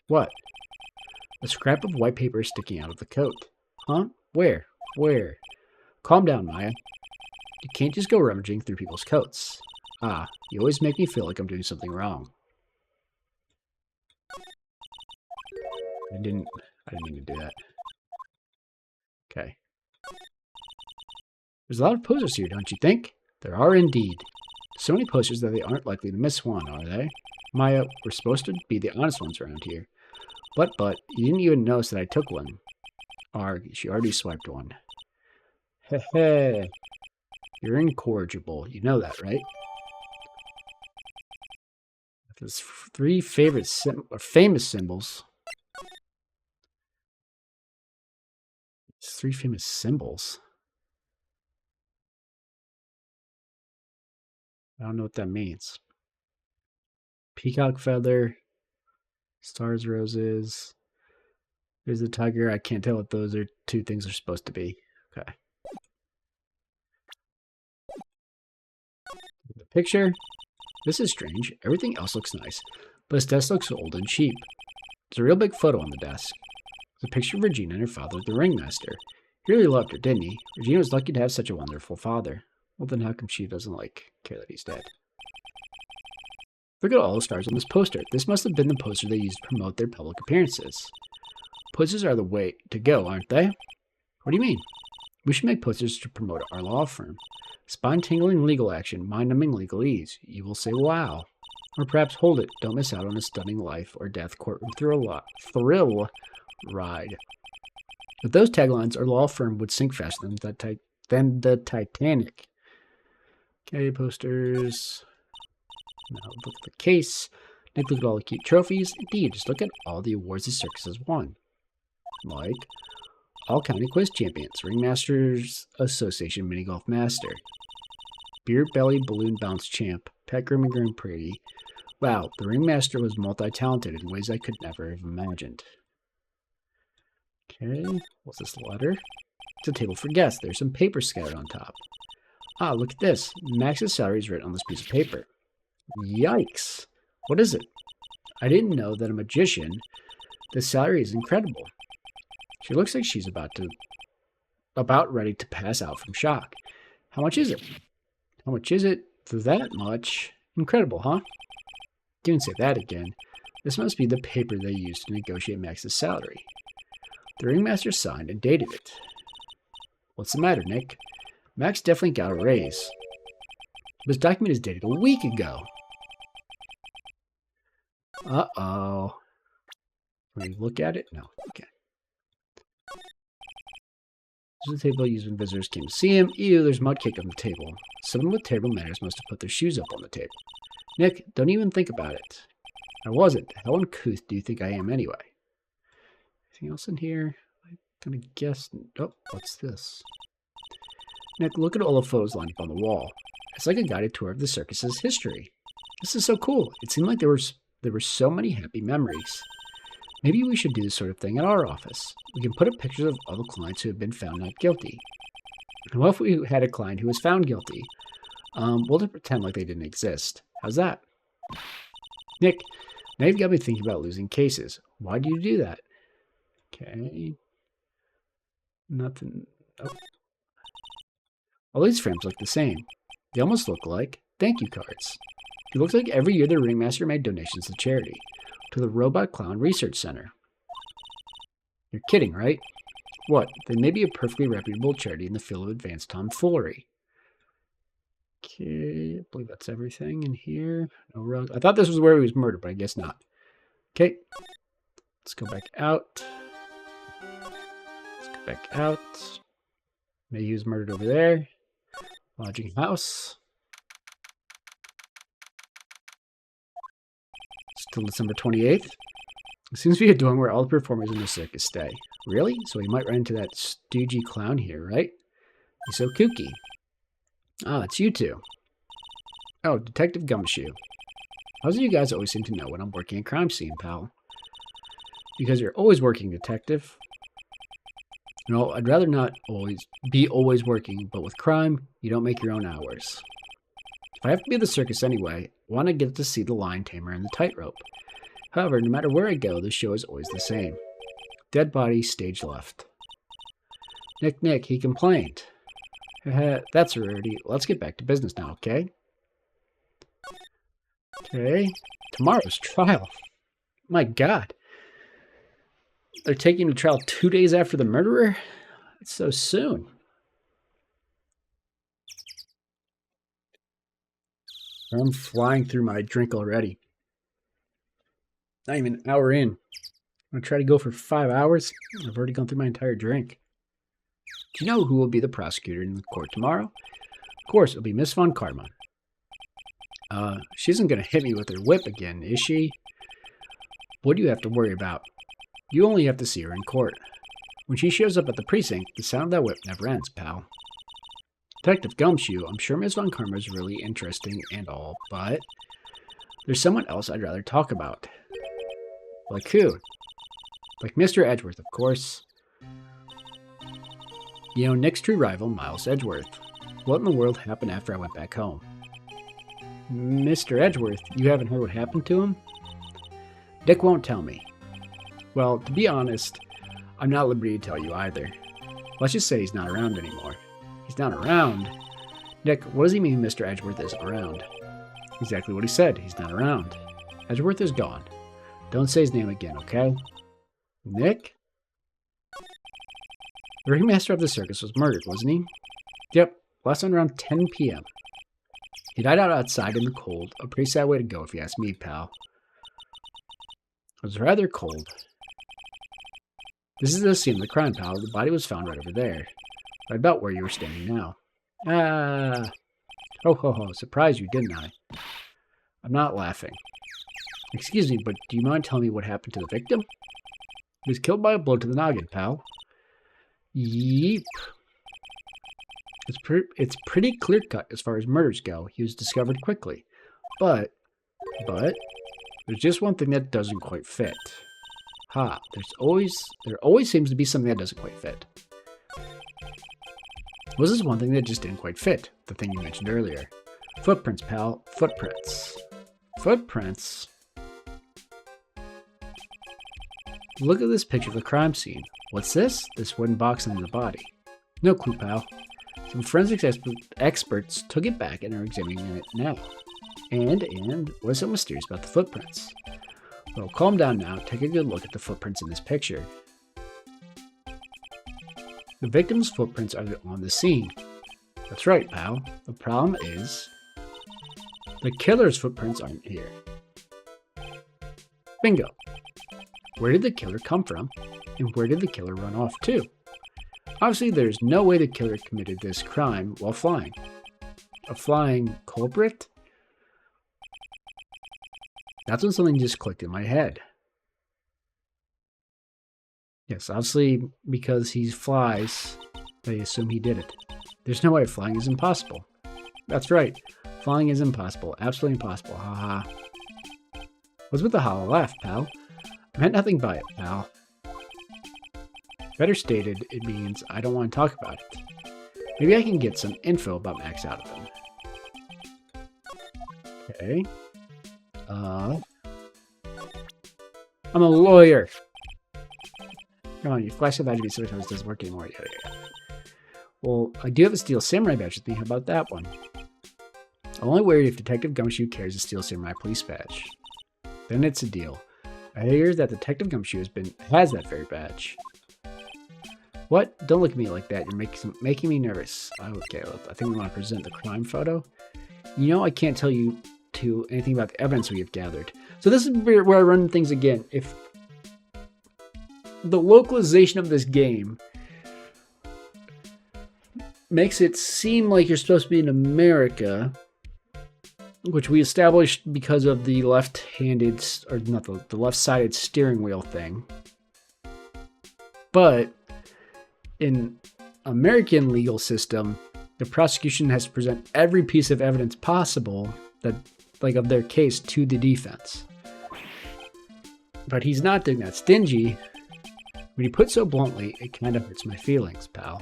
What? A scrap of white paper is sticking out of the coat. Huh? Where? Where? Calm down, Maya. You can't just go rummaging through people's coats. Ah, you always make me feel like I'm doing something wrong. I didn't mean to do that. Okay. There's a lot of posters here, don't you think? There are indeed. So many posters that they aren't likely to miss one, are they? Maya, we're supposed to be the honest ones around here. But, you didn't even notice that I took one. Arg, she already swiped one. Heh. You're incorrigible. You know that, right? There's 3 famous symbols. There's 3 famous symbols. I don't know what that means. Peacock feather, stars, roses. There's a tiger. I can't tell what those 2 things are supposed to be. Okay. The picture. This is strange. Everything else looks nice, but his desk looks old and cheap. There's a real big photo on the desk. It's a picture of Regina and her father, the Ringmaster. He really loved her, didn't he? Regina was lucky to have such a wonderful father. Well, then how come she doesn't, care that he's dead? Look at all the stars on this poster. This must have been the poster they used to promote their public appearances. Posters are the way to go, aren't they? What do you mean? We should make posters to promote our law firm. Spine-tingling legal action, mind-numbing legalese. You will say, wow. Or perhaps hold it. Don't miss out on a stunning life or death courtroom thrill ride. With those taglines, our law firm would sink faster than the Titanic. Okay, posters. Now look at the case. Nick, look at all the cute trophies. Indeed, just look at all the awards the circus has won. Like, all county quiz champions, Ringmasters Association mini golf master, beer belly balloon bounce champ, pet grooming Grand Prix. Wow, the ringmaster was multi-talented in ways I could never have imagined. Okay, what's this letter? It's a table for guests. There's some paper scattered on top. Ah, look at this. Max's salary is written on this piece of paper. Yikes. What is it? I didn't know that a magician. The salary is incredible. She looks like she's about ready to pass out from shock. How much is it? How much is it for that much? Incredible, huh? Don't say that again. This must be the paper they used to negotiate Max's salary. The ringmaster signed and dated it. What's the matter, Nick? Max definitely got a raise. This document is dated a week ago. Uh-oh. Can we look at it? No. Okay. This is the table used when visitors came to see him. Ew, there's mud cake on the table. Someone with terrible manners must have put their shoes up on the table. Nick, don't even think about it. I wasn't. How uncouth do you think I am anyway? Anything else in here? I'm gonna guess. Oh, what's this? Nick, look at all the photos lined up on the wall. It's like a guided tour of the circus's history. This is so cool. It seemed like there were so many happy memories. Maybe we should do this sort of thing at our office. We can put up pictures of all the clients who have been found not guilty. And what if we had a client who was found guilty? We'll just pretend like they didn't exist. How's that? Nick, now you've got me thinking about losing cases. Why do you do that? Okay. Nothing. Oh. All these frames look the same. They almost look like thank you cards. It looks like every year the ringmaster made donations to charity, to the Robot Clown Research Center. You're kidding, right? What? They may be a perfectly reputable charity in the field of advanced tomfoolery. Okay, I believe that's everything in here. No rug. I thought this was where he was murdered, but I guess not. Okay, let's go back out. Let's go back out. Maybe he was murdered over there. Lodging house. Still December 28th. It seems to be a dorm where all the performers in the circus stay. Really? So we might run into that stoogey clown here, right? He's so kooky. Ah, it's you two. Oh, Detective Gumshoe. How's it you guys always seem to know when I'm working a crime scene, pal? Because you're always working, Detective. No, I'd rather not be always working, but with crime, you don't make your own hours. If I have to be at the circus anyway, I want to get to see the lion tamer and the tightrope. However, no matter where I go, the show is always the same. Dead body, stage left. Nick, he complained. That's a rarity. Let's get back to business now, okay? Okay. Tomorrow's trial. My God. They're taking him to trial 2 days after the murderer? That's so soon. I'm flying through my drink already. Not even an hour in. I'm going to try to go for 5 hours. I've already gone through my entire drink. Do you know who will be the prosecutor in the court tomorrow? Of course, it'll be Miss Von Karma. She isn't going to hit me with her whip again, is she? What do you have to worry about? You only have to see her in court. When she shows up at the precinct, the sound of that whip never ends, pal. Detective Gumshoe, I'm sure Miss Von Karma is really interesting and all, but there's someone else I'd rather talk about. Like who? Like Mr. Edgeworth, of course. You know, Nick's true rival, Miles Edgeworth. What in the world happened after I went back home? Mr. Edgeworth, you haven't heard what happened to him? Nick won't tell me. Well, to be honest, I'm not at liberty to tell you either. Let's just say he's not around anymore. He's not around? Nick, what does he mean Mr. Edgeworth isn't around? Exactly what he said. He's not around. Edgeworth is gone. Don't say his name again, okay? Nick? The ringmaster of the circus was murdered, wasn't he? Yep, last night around 10 p.m. He died out outside in the cold. A pretty sad way to go if you ask me, pal. It was rather cold. This is the scene of the crime, pal. The body was found right over there. Right about where you were standing now. Ah. Ho, ho, ho. Surprised you, didn't I? I'm not laughing. Excuse me, but do you mind telling me what happened to the victim? He was killed by a blow to the noggin, pal. Yeep. It's pretty clear-cut as far as murders go. He was discovered quickly. But, there's just one thing that doesn't quite fit. There always seems to be something that doesn't quite fit. Was this one thing that just didn't quite fit? The thing you mentioned earlier. Footprints, pal. Footprints. Footprints? Look at this picture of the crime scene. What's this? This wooden box under the body. No clue, pal. Some forensics experts took it back and are examining it now. And what's so mysterious about the footprints? Well, calm down now. Take a good look at the footprints in this picture. The victim's footprints are on the scene. That's right, pal. The problem is the killer's footprints aren't here. Bingo. Where did the killer come from? And where did the killer run off to? Obviously, there's no way the killer committed this crime while flying. A flying culprit? That's when something just clicked in my head. Yes, obviously, because he flies, they assume he did it. There's no way flying is impossible. That's right. Flying is impossible. Absolutely impossible. Haha. What's with the hollow laugh, pal? I meant nothing by it, pal. Better stated, it means I don't want to talk about it. Maybe I can get some info about Max out of him. Okay. I'm a lawyer. Come on, your flashlight badge to be certified doesn't work anymore. Yeah. Well, I do have a Steel Samurai badge with me. How about that one? I'm only worried if Detective Gumshoe carries a Steel Samurai police badge. Then it's a deal. I hear that Detective Gumshoe has that very badge. What? Don't look at me like that. You're making me nervous. Okay, I think we want to present the crime photo. You know I can't tell you anything about the evidence we have gathered. So this is where I run things again. If the localization of this game makes it seem like you're supposed to be in America, which we established because of the left-handed, or not the left-sided steering wheel thing. But in American legal system, the prosecution has to present every piece of evidence possible of their case to the defense. But he's not doing that. Stingy, when you put so bluntly, it kind of hurts my feelings, pal.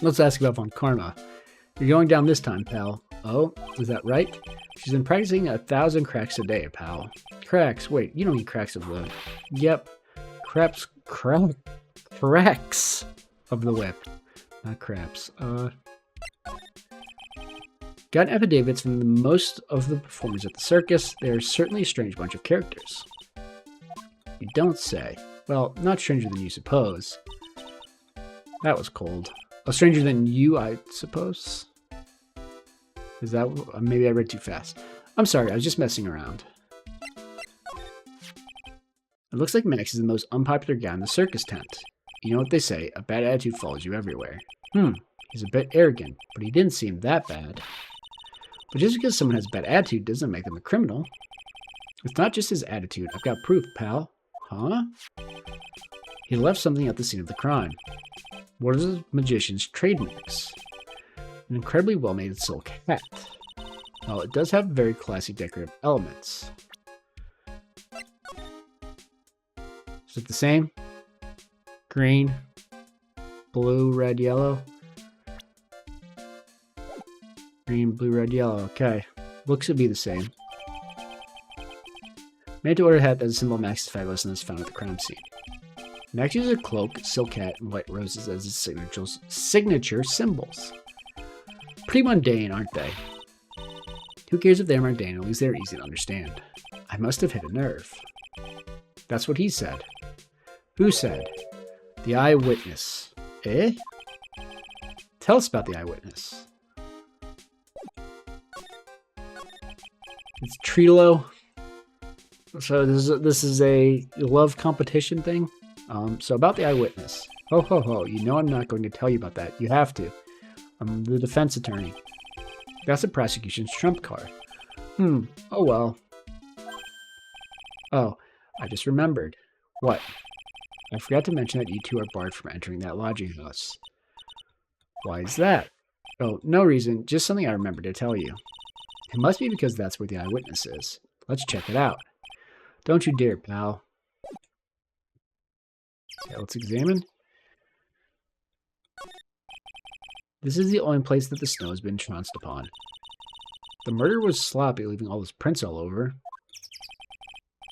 Let's ask about Von Karma. You're going down this time, pal. Oh, is that right? She's been practicing 1,000 cracks a day, pal. Cracks? Wait, you don't need cracks of the whip. Yep. Cracks of the whip. Not craps. Got affidavits from most of the performers at the circus. They're certainly a strange bunch of characters. You don't say. Well, not stranger than you suppose. That was cold. A stranger than you, I suppose? Is that... maybe I read too fast. I'm sorry, I was just messing around. It looks like Max is the most unpopular guy in the circus tent. You know what they say, a bad attitude follows you everywhere. He's a bit arrogant, but he didn't seem that bad. But just because someone has a bad attitude doesn't make them a criminal. It's not just his attitude. I've got proof, pal. Huh? He left something at the scene of the crime. What is a magician's trademarks? An incredibly well-made silk hat. Well, it does have very classy decorative elements. Is it the same? Green, blue, red, yellow. Green, blue, red, yellow. Okay. Looks to be the same. Made to order a hat that is a symbol of Max's fabulousness found at the crime scene. Max uses a cloak, silk hat, and white roses as his signature symbols. Pretty mundane, aren't they? Who cares if they're mundane, at least they're easy to understand. I must have hit a nerve. That's what he said. Who said? The eyewitness. Eh? Tell us about the eyewitness. It's Trilo. So this is a love competition thing. So about the eyewitness. Ho ho ho, you know I'm not going to tell you about that. You have to. I'm the defense attorney. That's the prosecution's trump card. Oh well. Oh, I just remembered. What? I forgot to mention that you two are barred from entering that lodging house. Why is that? Oh, no reason, just something I remembered to tell you. It must be because that's where the eyewitness is. Let's check it out. Don't you dare, pal. Okay, let's examine. This is the only place that the snow has been trounced upon. The murder was sloppy, leaving all those prints all over.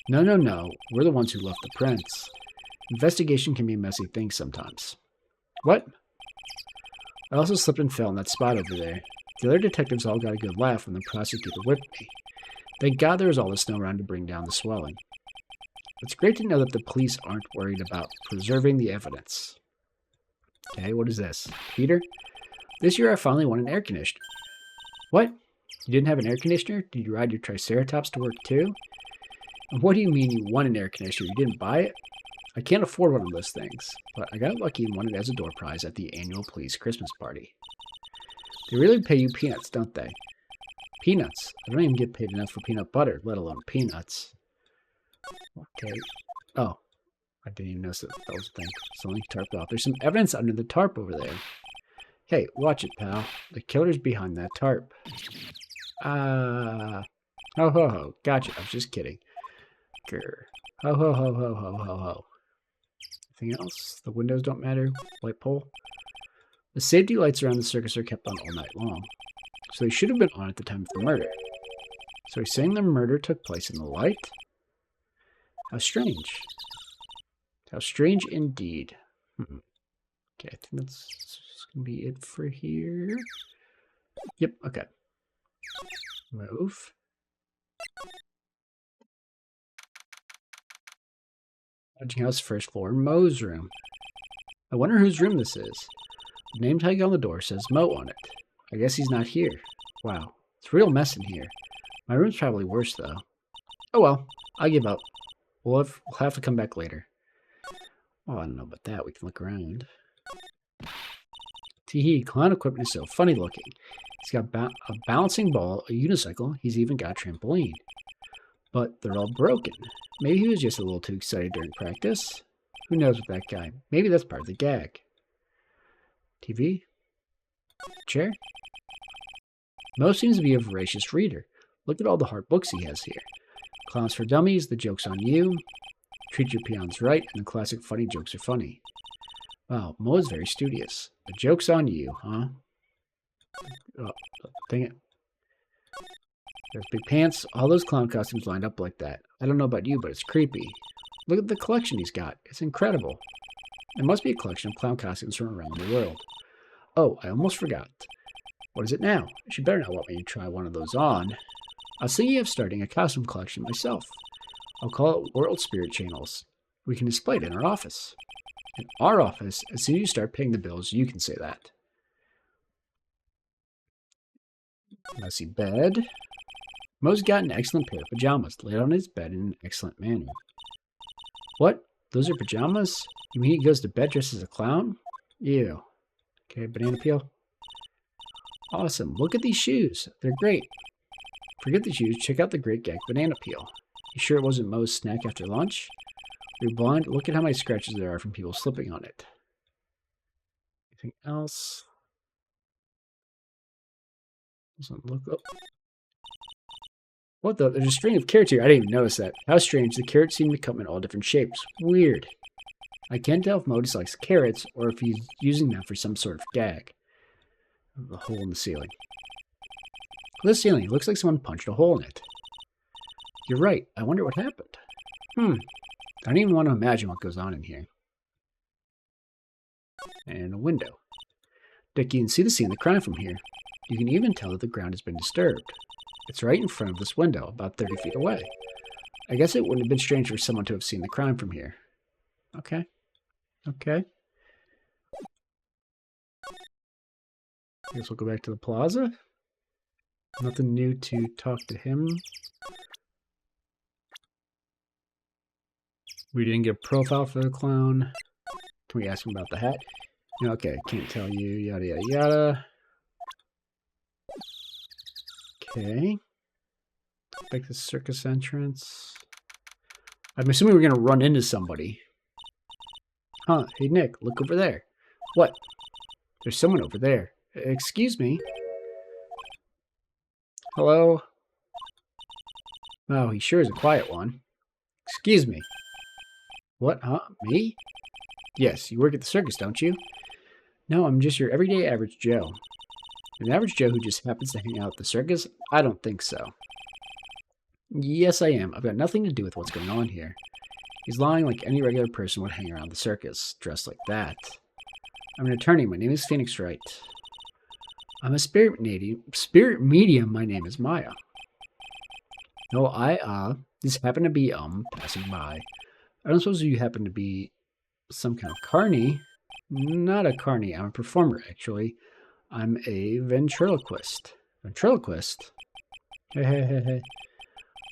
No. We're the ones who left the prints. Investigation can be a messy thing sometimes. What? I also slipped and fell in that spot over there. The other detectives all got a good laugh when the prosecutor whipped me. Thank God there was all the snow around to bring down the swelling. It's great to know that the police aren't worried about preserving the evidence. Okay, what is this? Peter? This year I finally won an air conditioner. What? You didn't have an air conditioner? Did you ride your Triceratops to work too? And what do you mean you won an air conditioner? You didn't buy it? I can't afford one of those things, but I got lucky and won it as a door prize at the annual police Christmas party. They really pay you peanuts, don't they? Peanuts? I don't even get paid enough for peanut butter, let alone peanuts. Okay. Oh, I didn't even notice that was a thing. It's only tarped off. There's some evidence under the tarp over there. Hey, watch it, pal. The killer's behind that tarp. Ho ho ho. Gotcha. I was just kidding. Grr. Ho ho ho ho ho ho ho. Anything else? The windows don't matter. Light pole. The safety lights around the circus are kept on all night long. So they should have been on at the time of the murder. So he's saying the murder took place in the light? How strange. How strange indeed. Okay, I think that's going to be it for here. Yep, okay. Move. Lodging house, first floor, Mo's room. I wonder whose room this is. The name tag on the door says Mo on it. I guess he's not here. Wow, it's a real mess in here. My room's probably worse, though. Oh well, I give up. We'll have to come back later. Oh, I don't know about that. We can look around. Teehee, clown equipment is so funny looking. He's got a bouncing ball, a unicycle. He's even got a trampoline. But they're all broken. Maybe he was just a little too excited during practice. Who knows with that guy? Maybe that's part of the gag. TV? Chair? Mo seems to be a voracious reader. Look at all the hard books he has here. Clowns for Dummies, The Joke's on You, Treat Your Peons Right, and the classic Funny Jokes Are Funny. Wow, Mo is very studious. The joke's on you, huh? Oh, dang it. There's big pants, all those clown costumes lined up like that. I don't know about you, but it's creepy. Look at the collection he's got. It's incredible. It must be a collection of clown costumes from around the world. Oh, I almost forgot. What is it now? She better not want me to try one of those on. I was thinking of starting a costume collection myself. I'll call it World Spirit Channels. We can display it in our office. In our office, as soon as you start paying the bills, you can say that. Messy bed. Mo's got an excellent pair of pajamas laid on his bed in an excellent manner. What? Those are pajamas? You mean he goes to bed dressed as a clown? Ew. Okay, banana peel. Awesome. Look at these shoes. They're great. Forget the shoes. Check out the great gag banana peel. You sure it wasn't Mo's snack after lunch? Are you blind? Look at how many scratches there are from people slipping on it. Anything else? Doesn't look up. What the? There's a string of carrots here. I didn't even notice that. How strange. The carrots seem to come in all different shapes. Weird. I can't tell if Mo dislikes carrots or if he's using them for some sort of gag. The hole in the ceiling. Look at the ceiling. It looks like someone punched a hole in it. You're right. I wonder what happened. I don't even want to imagine what goes on in here. And a window. Dick, you can see the scene of the crime from here. You can even tell that the ground has been disturbed. It's right in front of this window, about 30 feet away. I guess it wouldn't have been strange for someone to have seen the crime from here. Okay. Okay. I guess we'll go back to the plaza. Nothing new to talk to him. We didn't get a profile for the clown. Can we ask him about the hat? Okay, can't tell you, yada, yada, yada. Okay. Back to the circus entrance. I'm assuming we're going to run into somebody. Huh. Hey, Nick, look over there. What? There's someone over there. Excuse me. Hello? Oh, he sure is a quiet one. Excuse me. What? Huh? Me? Yes, you work at the circus, don't you? No, I'm just your everyday average Joe. An average Joe who just happens to hang out at the circus? I don't think so. Yes, I am. I've got nothing to do with what's going on here. He's lying like any regular person would hang around the circus, dressed like that. I'm an attorney. My name is Phoenix Wright. I'm a spirit medium. My name is Maya. No, I just happen to be, passing by. I don't suppose you happen to be some kind of carny? Not a carny. I'm a performer, actually. I'm a ventriloquist. Ventriloquist? Hey.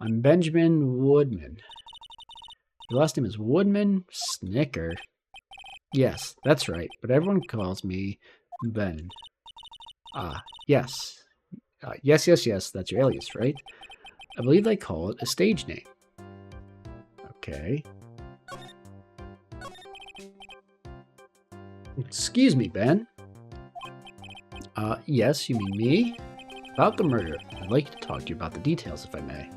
I'm Benjamin Woodman. Your last name is Woodman? Snicker. Yes, that's right, but everyone calls me Ben. Yes. Yes, that's your alias, right? I believe they call it a stage name. Okay. Excuse me, Ben. Yes, you mean me? About the murder. I'd like to talk to you about the details, if I may.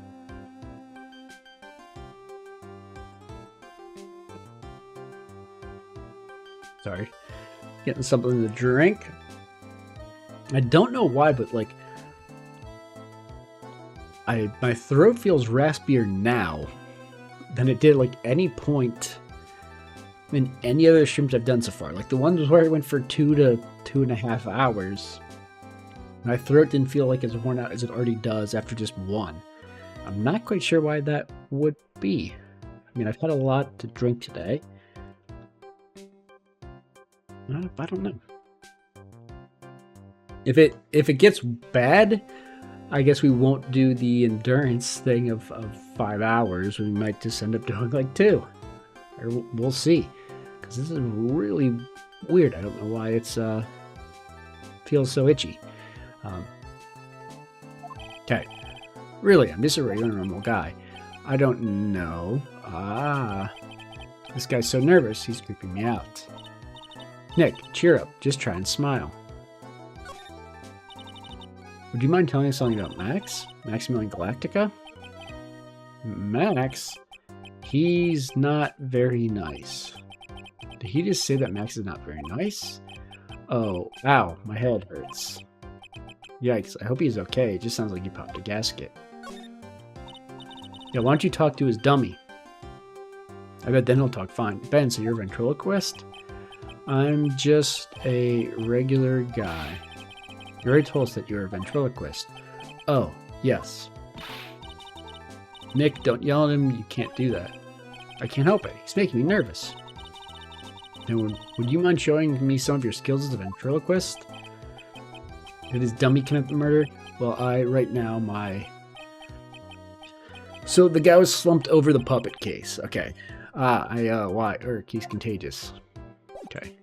Sorry. Getting something to drink. I don't know why, but like my throat feels raspier now than it did like any point in any other streams I've done so far. Like the ones where I went for 2 to 2.5 hours. My throat didn't feel like as worn out as it already does after just one. I'm not quite sure why that would be. I mean, I've had a lot to drink today. I don't know. If it gets bad, I guess we won't do the endurance thing of 5 hours. We might just end up doing like 2. Or we'll see. Because this is really weird. I don't know why it's feels so itchy. Okay. Really, I'm just a regular normal guy. I don't know. This guy's so nervous, he's creeping me out. Nick, cheer up. Just try and smile. Would you mind telling us something about Max? Maximilian Galactica? Max? He's not very nice. Did he just say that Max is not very nice? Oh, ow, my head hurts. Yikes, I hope he's okay. It just sounds like he popped a gasket. Yeah, why don't you talk to his dummy? I bet then he'll talk fine. Ben, so you're a ventriloquist? I'm just a regular guy. You already told us that you're a ventriloquist. Oh, yes. Nick, don't yell at him. You can't do that. I can't help it. He's making me nervous. And would you mind showing me some of your skills as a ventriloquist? Did his dummy commit the murder? Well, right now, So the guy was slumped over the puppet case. Okay. Why? He's contagious. Okay.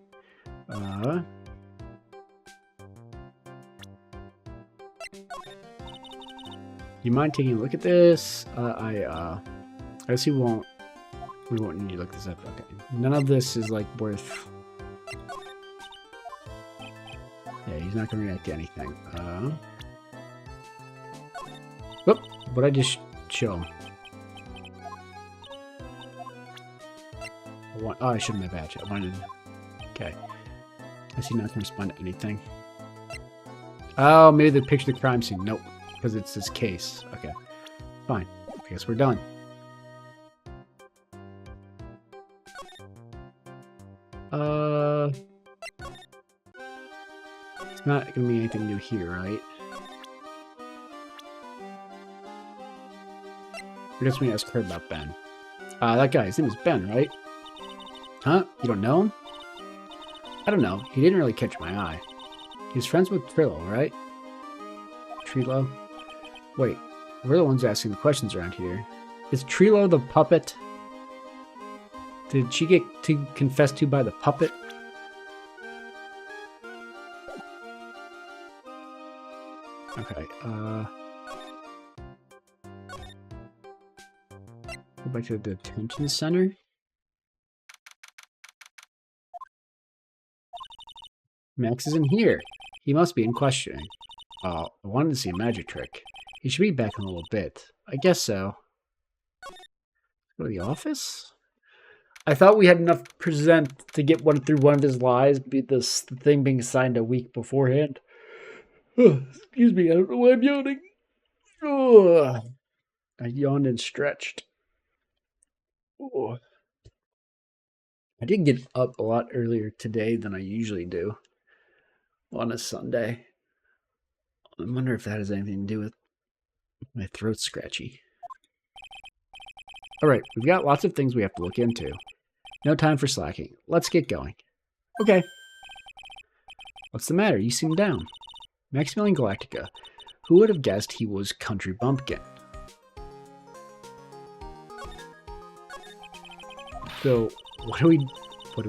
You mind taking a look at this? I guess we won't need to look this up. Okay. None of this is like worth. Yeah, he's not gonna react to anything. Whoop! What I just show him? I shouldn't have badge. I wanted. Okay. Is he not gonna respond to anything? Oh, maybe they picture the crime scene. Nope. Because it's his case. Okay. Fine. I guess we're done. It's not going to be anything new here, right? I guess we ask her about Ben. That guy, his name is Ben, right? Huh? You don't know him? I don't know. He didn't really catch my eye. He's friends with Trillo, right? Trillo? Wait, we're the ones asking the questions around here. Is Trillo the puppet? Did she get to confess to by the puppet? Okay, Go back to the detention center. Max isn't here. He must be in questioning. I wanted to see a magic trick. He should be back in a little bit. I guess so. Go to the office? I thought we had enough present to get one through one of his lies, be this thing being signed a week beforehand. Excuse me, I don't know why I'm yawning. I yawned and stretched. I did get up a lot earlier today than I usually do on a Sunday. I wonder if that has anything to do with my throat scratchy. All right, we've got lots of things we have to look into. No time for slacking. Let's get going. Okay. What's the matter? You seem down. Maximilian Galactica. Who would have guessed he was Country Bumpkin? So, what do we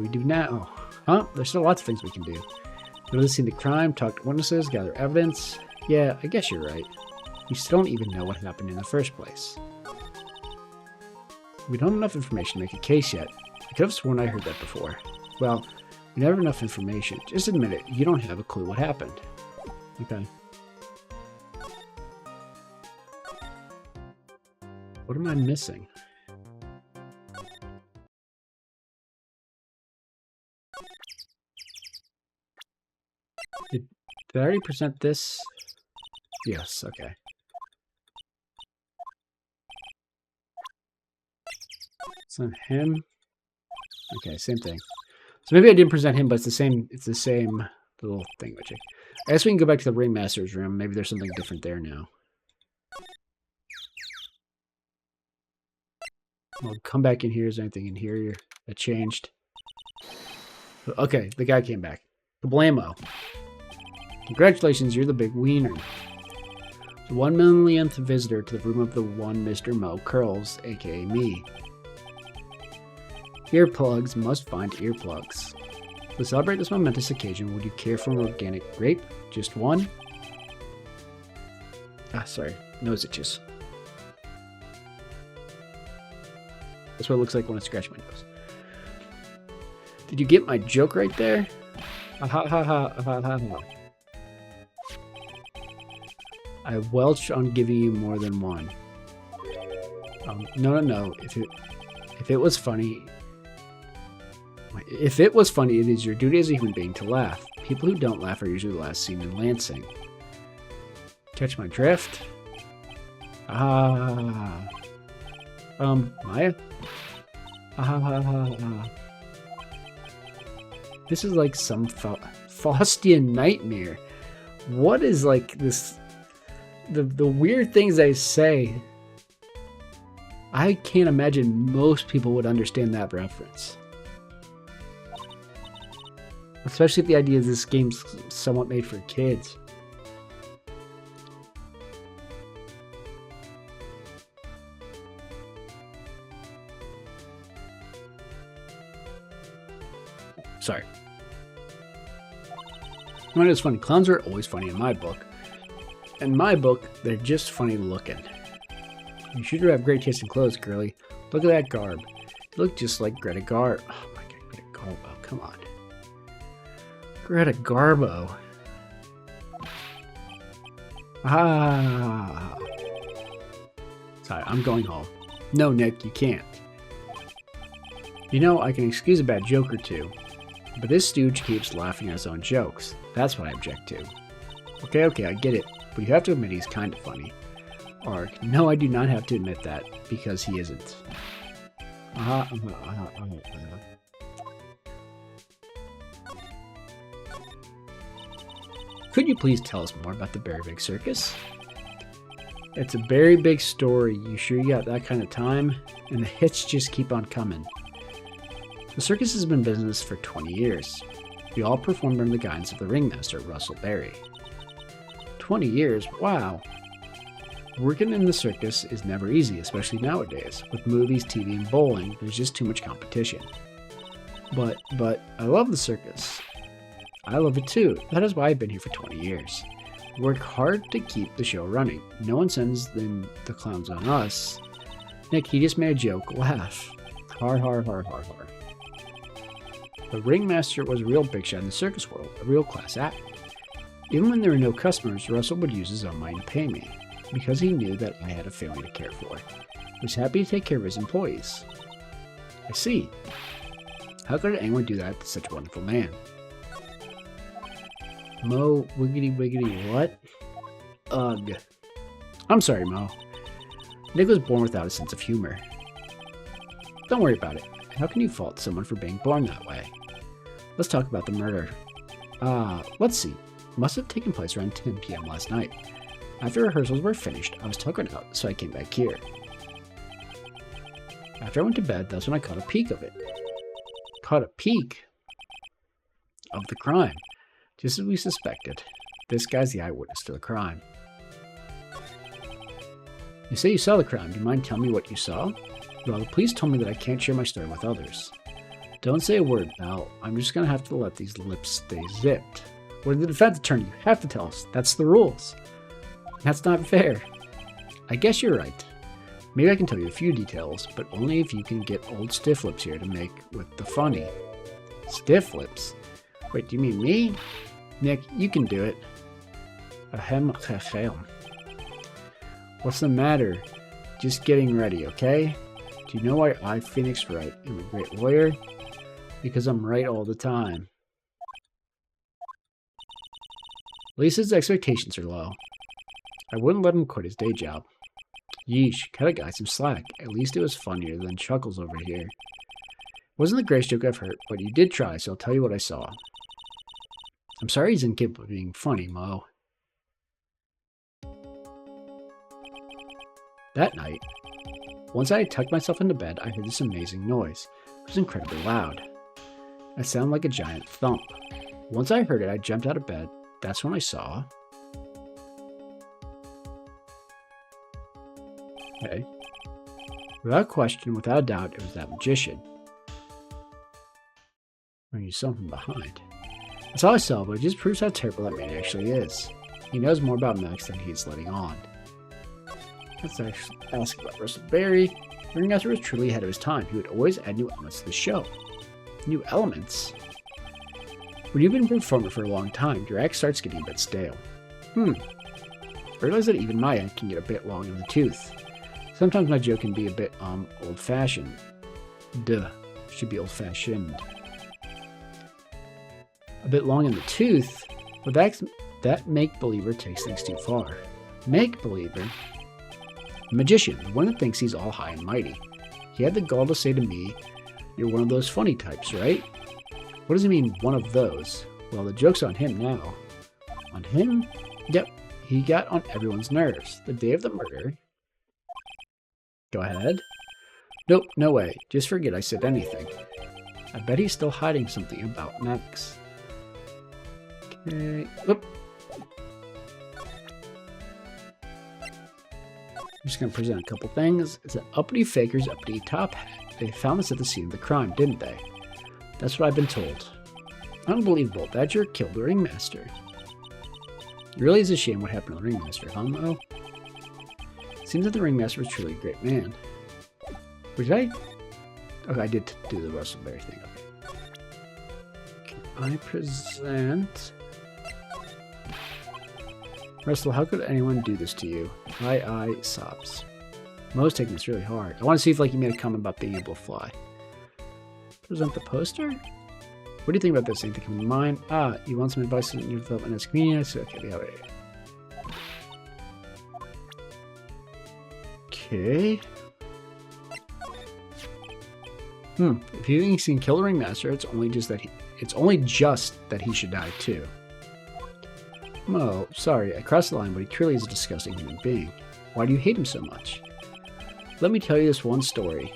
do now? Huh? There's still lots of things we can do. Noticing the crime, talk to witnesses, gather evidence. Yeah, I guess you're right. We still don't even know what happened in the first place. We don't have enough information to make a case yet. I could have sworn I heard that before. Well, we never have enough information. Just admit it. You don't have a clue what happened. Okay. What am I missing? Did I already present this? Yes, okay. Present him. Okay, same thing. So maybe I didn't present him, but it's the same little thing. I guess we can go back to the Ringmaster's room. Maybe there's something different there now. I'll come back in here. Is there anything in here that changed? Okay, the guy came back. Kablamo. Congratulations, you're the big wiener. The 1 millionth visitor to the room of the one Mr. Mo Curls, aka me. Earplugs must find earplugs. To celebrate this momentous occasion, would you care for an organic grape? Just one? Sorry. Nose itches. That's what it looks like when I scratch my nose. Did you get my joke right there? Ha ha ha ha ha ha. I welch on giving you more than one. No. If it was funny, it is your duty as a human being to laugh. People who don't laugh are usually the last seen in Lansing. Catch my drift? Maya? This is like some Faustian nightmare. What is like this? The weird things I say. I can't imagine most people would understand that reference. Especially if the idea is this game's somewhat made for kids. Sorry. You know, it's funny. Clowns are always funny in my book. In my book, they're just funny looking. You should have great taste in clothes, girly. Look at that garb. You look just like Greta Garbo. Oh my god, Greta Garbo. Come on. Greta Garbo. Sorry, I'm going home. No, Nick, you can't. You know, I can excuse a bad joke or two, but this stooge keeps laughing at his own jokes. That's what I object to. Okay, I get it, but you have to admit he's kind of funny. Ark, no, I do not have to admit that, because he isn't. Could you please tell us more about the Berry Big Circus? It's a very big story. You sure you got that kind of time? And the hits just keep on coming. The circus has been in business for 20 years. We all performed under the guidance of the ringmaster, Russell Berry. 20 years? Wow. Working in the circus is never easy, especially nowadays. With movies, TV, and bowling, there's just too much competition. But I love the circus. I love it too. That is why I've been here for 20 years. We work hard to keep the show running. No one sends the clowns on us. Nick, he just made a joke. Laugh. Har, har, har, har, har. The ringmaster was a real big shot in the circus world, a real class act. Even when there were no customers, Russell would use his own money to pay me, because he knew that I had a family to care for. He was happy to take care of his employees. I see. How could anyone do that to such a wonderful man? Mo, wiggity wiggity, what? Ugh. I'm sorry, Mo. Nick was born without a sense of humor. Don't worry about it. How can you fault someone for being born that way? Let's talk about the murder. Let's see. It must have taken place around 10 p.m. last night. After rehearsals were finished, I was tuckered out, so I came back here. After I went to bed, that's when I caught a peek of it. Caught a peek? Of the crime. Just as we suspected. This guy's the eyewitness to the crime. You say you saw the crime. Do you mind telling me what you saw? Well, the police told me that I can't share my story with others. Don't say a word, pal. I'm just gonna have to let these lips stay zipped. We're the defense attorney. You have to tell us. That's the rules. That's not fair. I guess you're right. Maybe I can tell you a few details, but only if you can get old Stiff Lips here to make with the funny. Stiff Lips? Wait, do you mean me? Nick, you can do it. Ahem, ahem. What's the matter? Just getting ready, okay? Do you know why I, Phoenix Wright, am a great lawyer? Because I'm right all the time. Lisa's expectations are low. I wouldn't let him quit his day job. Yeesh, cut a guy some slack. At least it was funnier than Chuckles over here. Wasn't the greatest joke I've heard, but you did try, so I'll tell you what I saw. I'm sorry he's incapable of being funny, Mo. That night, once I had tucked myself into bed, I heard this amazing noise. It was incredibly loud. It sounded like a giant thump. Once I heard it, I jumped out of bed. That's when I saw... Okay. Without question, without a doubt, it was that magician. When you saw him from behind. That's all I saw, but it just proves how terrible that man actually is. He knows more about Max than he's letting on. Let's actually ask about Russell Berry. Ringmaster was truly ahead of his time. He would always add new elements to the show. New elements? When you've been a performer for a long time, your act starts getting a bit stale. I realize that even my act can get a bit long in the tooth. Sometimes my joke can be a bit, old-fashioned. Duh. Should be old-fashioned. A bit long in the tooth? But that make-believer takes things too far. Make-believer? A magician, the one that thinks he's all high and mighty. He had the gall to say to me, "You're one of those funny types, right?" What does he mean, one of those? Well, the joke's on him now. On him? Yep. He got on everyone's nerves. The day of the murder... Go ahead. Nope, no way. Just forget I said anything. I bet he's still hiding something about Max. Okay. Oop. I'm just going to present a couple things. It's an uppity faker's uppity top hat. They found this at the scene of the crime, didn't they? That's what I've been told. Unbelievable. That jerk killed the ringmaster. It really is a shame what happened to the ringmaster, huh, Mo? Seems that the ringmaster was truly a great man. Or did I? Okay, I did do the Russell Berry thing. Okay. Can I present... Russell, how could anyone do this to you? I sobs. Mo's taking this really hard. I want to see if you made a comment about being able to fly. Present the poster? What do you think about this? Anything coming to mind? You want some advice on your development as a comedian? Okay, yeah, right. Okay. If he thinks he can kill the ringmaster, it's only just that he should die too. Mo, sorry, I crossed the line, but he truly is a disgusting human being. Why do you hate him so much? Let me tell you this one story.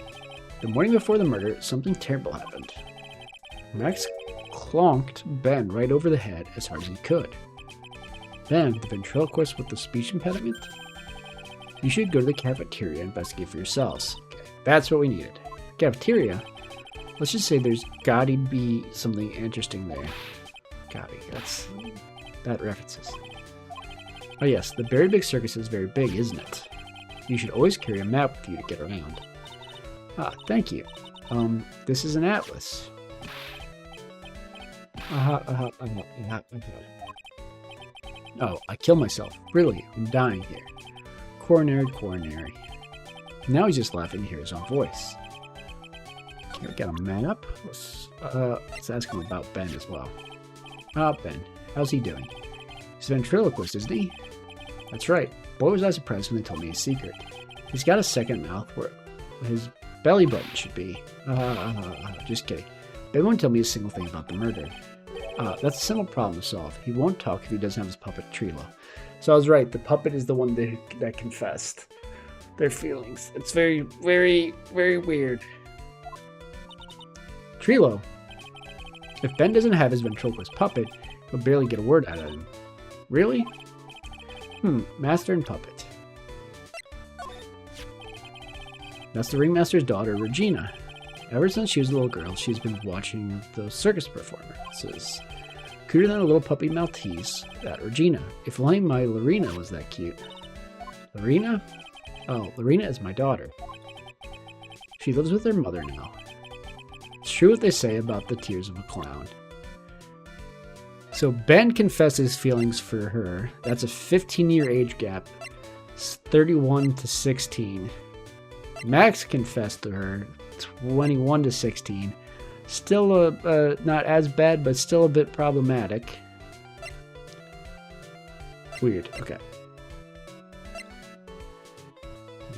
The morning before the murder, something terrible happened. Max clonked Ben right over the head as hard as he could. Ben, the ventriloquist with the speech impediment? You should go to the cafeteria and investigate for yourselves. Okay, that's what we needed. Cafeteria? Let's just say there's gotta be something interesting there. That references. Oh yes, the very big circus is very big, isn't it? You should always carry a map with you to get around. Ah, thank you. This is an atlas. Oh, I killed myself. Really, I'm dying here. Coronary. Now he's just laughing to hear his own voice. Can we get a man up? Let's ask him about Ben as well. Ah, Ben. How's he doing? He's a ventriloquist, isn't he? That's right. Boy, was I surprised when they told me his secret. He's got a second mouth where his belly button should be. Just kidding. They won't tell me a single thing about the murder. That's a simple problem to solve. He won't talk if he doesn't have his puppet Trilo. So I was right. The puppet is the one that confessed their feelings. It's very, very, very weird. Trilo. If Ben doesn't have his ventriloquist puppet, he'll barely get a word out of him. Really? Master and puppet. That's the ringmaster's daughter, Regina. Ever since she was a little girl, she's been watching those circus performances. Cuter than a little puppy Maltese, that Regina. If only my Lorena was that cute. Lorena? Oh, Lorena is my daughter. She lives with her mother now. It's true what they say about the tears of a clown. So Ben confessed his feelings for her. That's a 15-year age gap. It's 31 to 16. Max confessed to her. 21 to 16. Still not as bad, but still a bit problematic. Weird. Okay.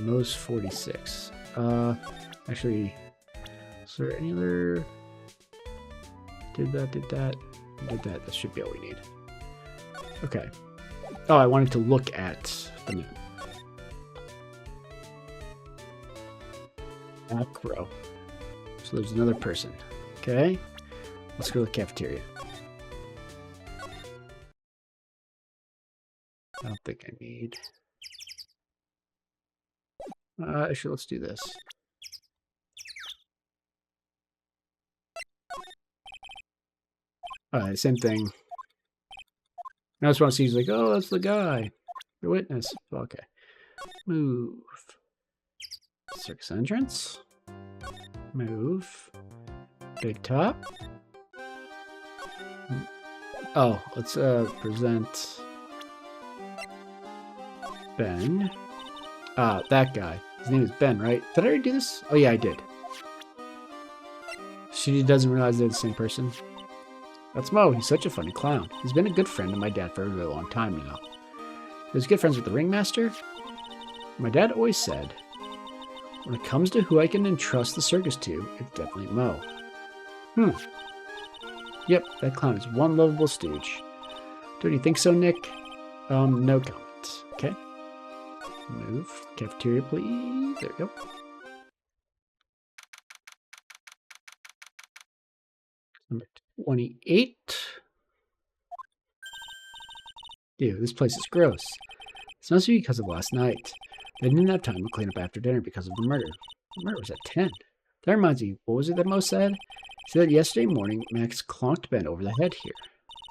Most 46. Actually, is there any other? Did that. That should be all we need. Okay. Oh, I wanted to look at the map. Zaguaroe. So there's another person. Okay. Let's go to the cafeteria. I don't think I need. Actually, let's do this. Alright, same thing. I just want to see, he's like, oh, that's the guy. The witness. Okay. Move. Circus entrance. Move. Big top. Oh, let's present Ben. That guy. His name is Ben, right? Did I already do this? Oh yeah, I did. She doesn't realize they're the same person. That's Mo. He's such a funny clown. He's been a good friend of my dad for a really long time now. He's good friends with the ringmaster. My dad always said, when it comes to who I can entrust the circus to, it's definitely Mo. Yep, that clown is one lovable stooge. Don't you think so, Nick? No comment. Okay. Move. Cafeteria, please. There we go. Number 28. Ew, this place is gross. This must be because of last night. They didn't have time to clean up after dinner because of the murder. The murder was at 10. That reminds me, what was it that Mo said? He said yesterday morning Max clonked Ben over the head here.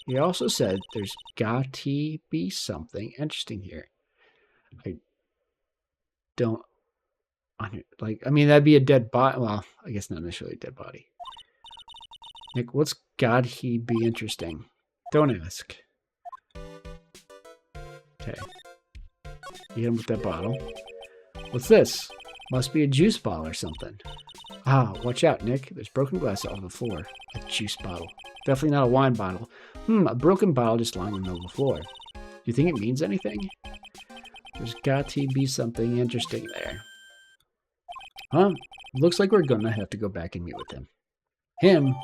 He also said there's got to be something interesting here. I don't... Like, I mean, that'd be a dead body. Well, I guess not necessarily a dead body. Nick, what's got he be interesting? Don't ask. Okay. You hit him with that bottle. What's this? Must be a juice bottle or something. Ah, watch out, Nick. There's broken glass all over the floor. A juice bottle. Definitely not a wine bottle. A broken bottle just lying in the middle of the floor. Do you think it means anything? There's got to be something interesting there. Huh? Looks like we're gonna have to go back and meet with him. Him?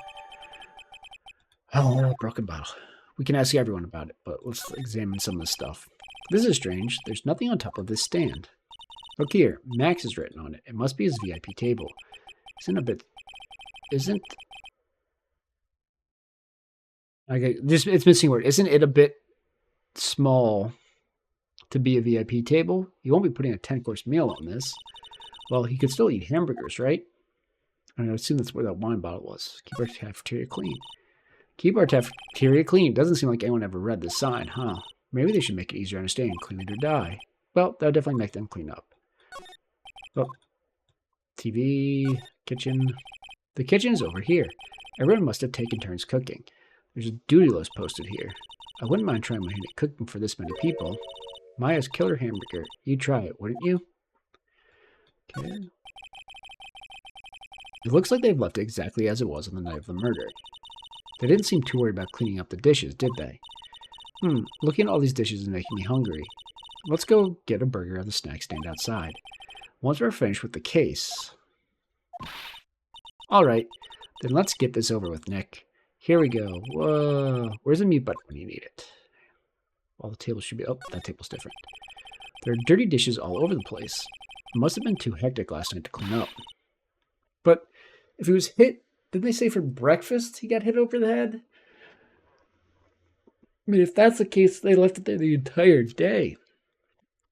Oh, broken bottle. We can ask everyone about it, but let's examine some of the stuff. This is strange. There's nothing on top of this stand. Look here. Max is written on it. It must be his VIP table. Okay, it's missing a word. Isn't it a bit small to be a VIP table? You won't be putting a 10-course meal on this. Well, he could still eat hamburgers, right? I assume that's where that wine bottle was. Keep our cafeteria clean. Keep our cafeteria clean. Doesn't seem like anyone ever read this sign, huh? Maybe they should make it easier to understand. Clean it or die. Well, that'll definitely make them clean up. Oh, TV, kitchen. The kitchen is over here. Everyone must have taken turns cooking. There's a duty list posted here. I wouldn't mind trying my hand at cooking for this many people. Maya's killer hamburger. You'd try it, wouldn't you? Okay. It looks like they've left it exactly as it was on the night of the murder. They didn't seem too worried about cleaning up the dishes, did they? Looking at all these dishes is making me hungry. Let's go get a burger at the snack stand outside. Once we're finished with the case... Alright, then let's get this over with, Nick. Here we go. Whoa. Where's the mute button when you need it? All the tables should be... Oh, that table's different. There are dirty dishes all over the place. It must have been too hectic last night to clean up. But if he was hit... Didn't they say for breakfast he got hit over the head? I mean, if that's the case, they left it there the entire day.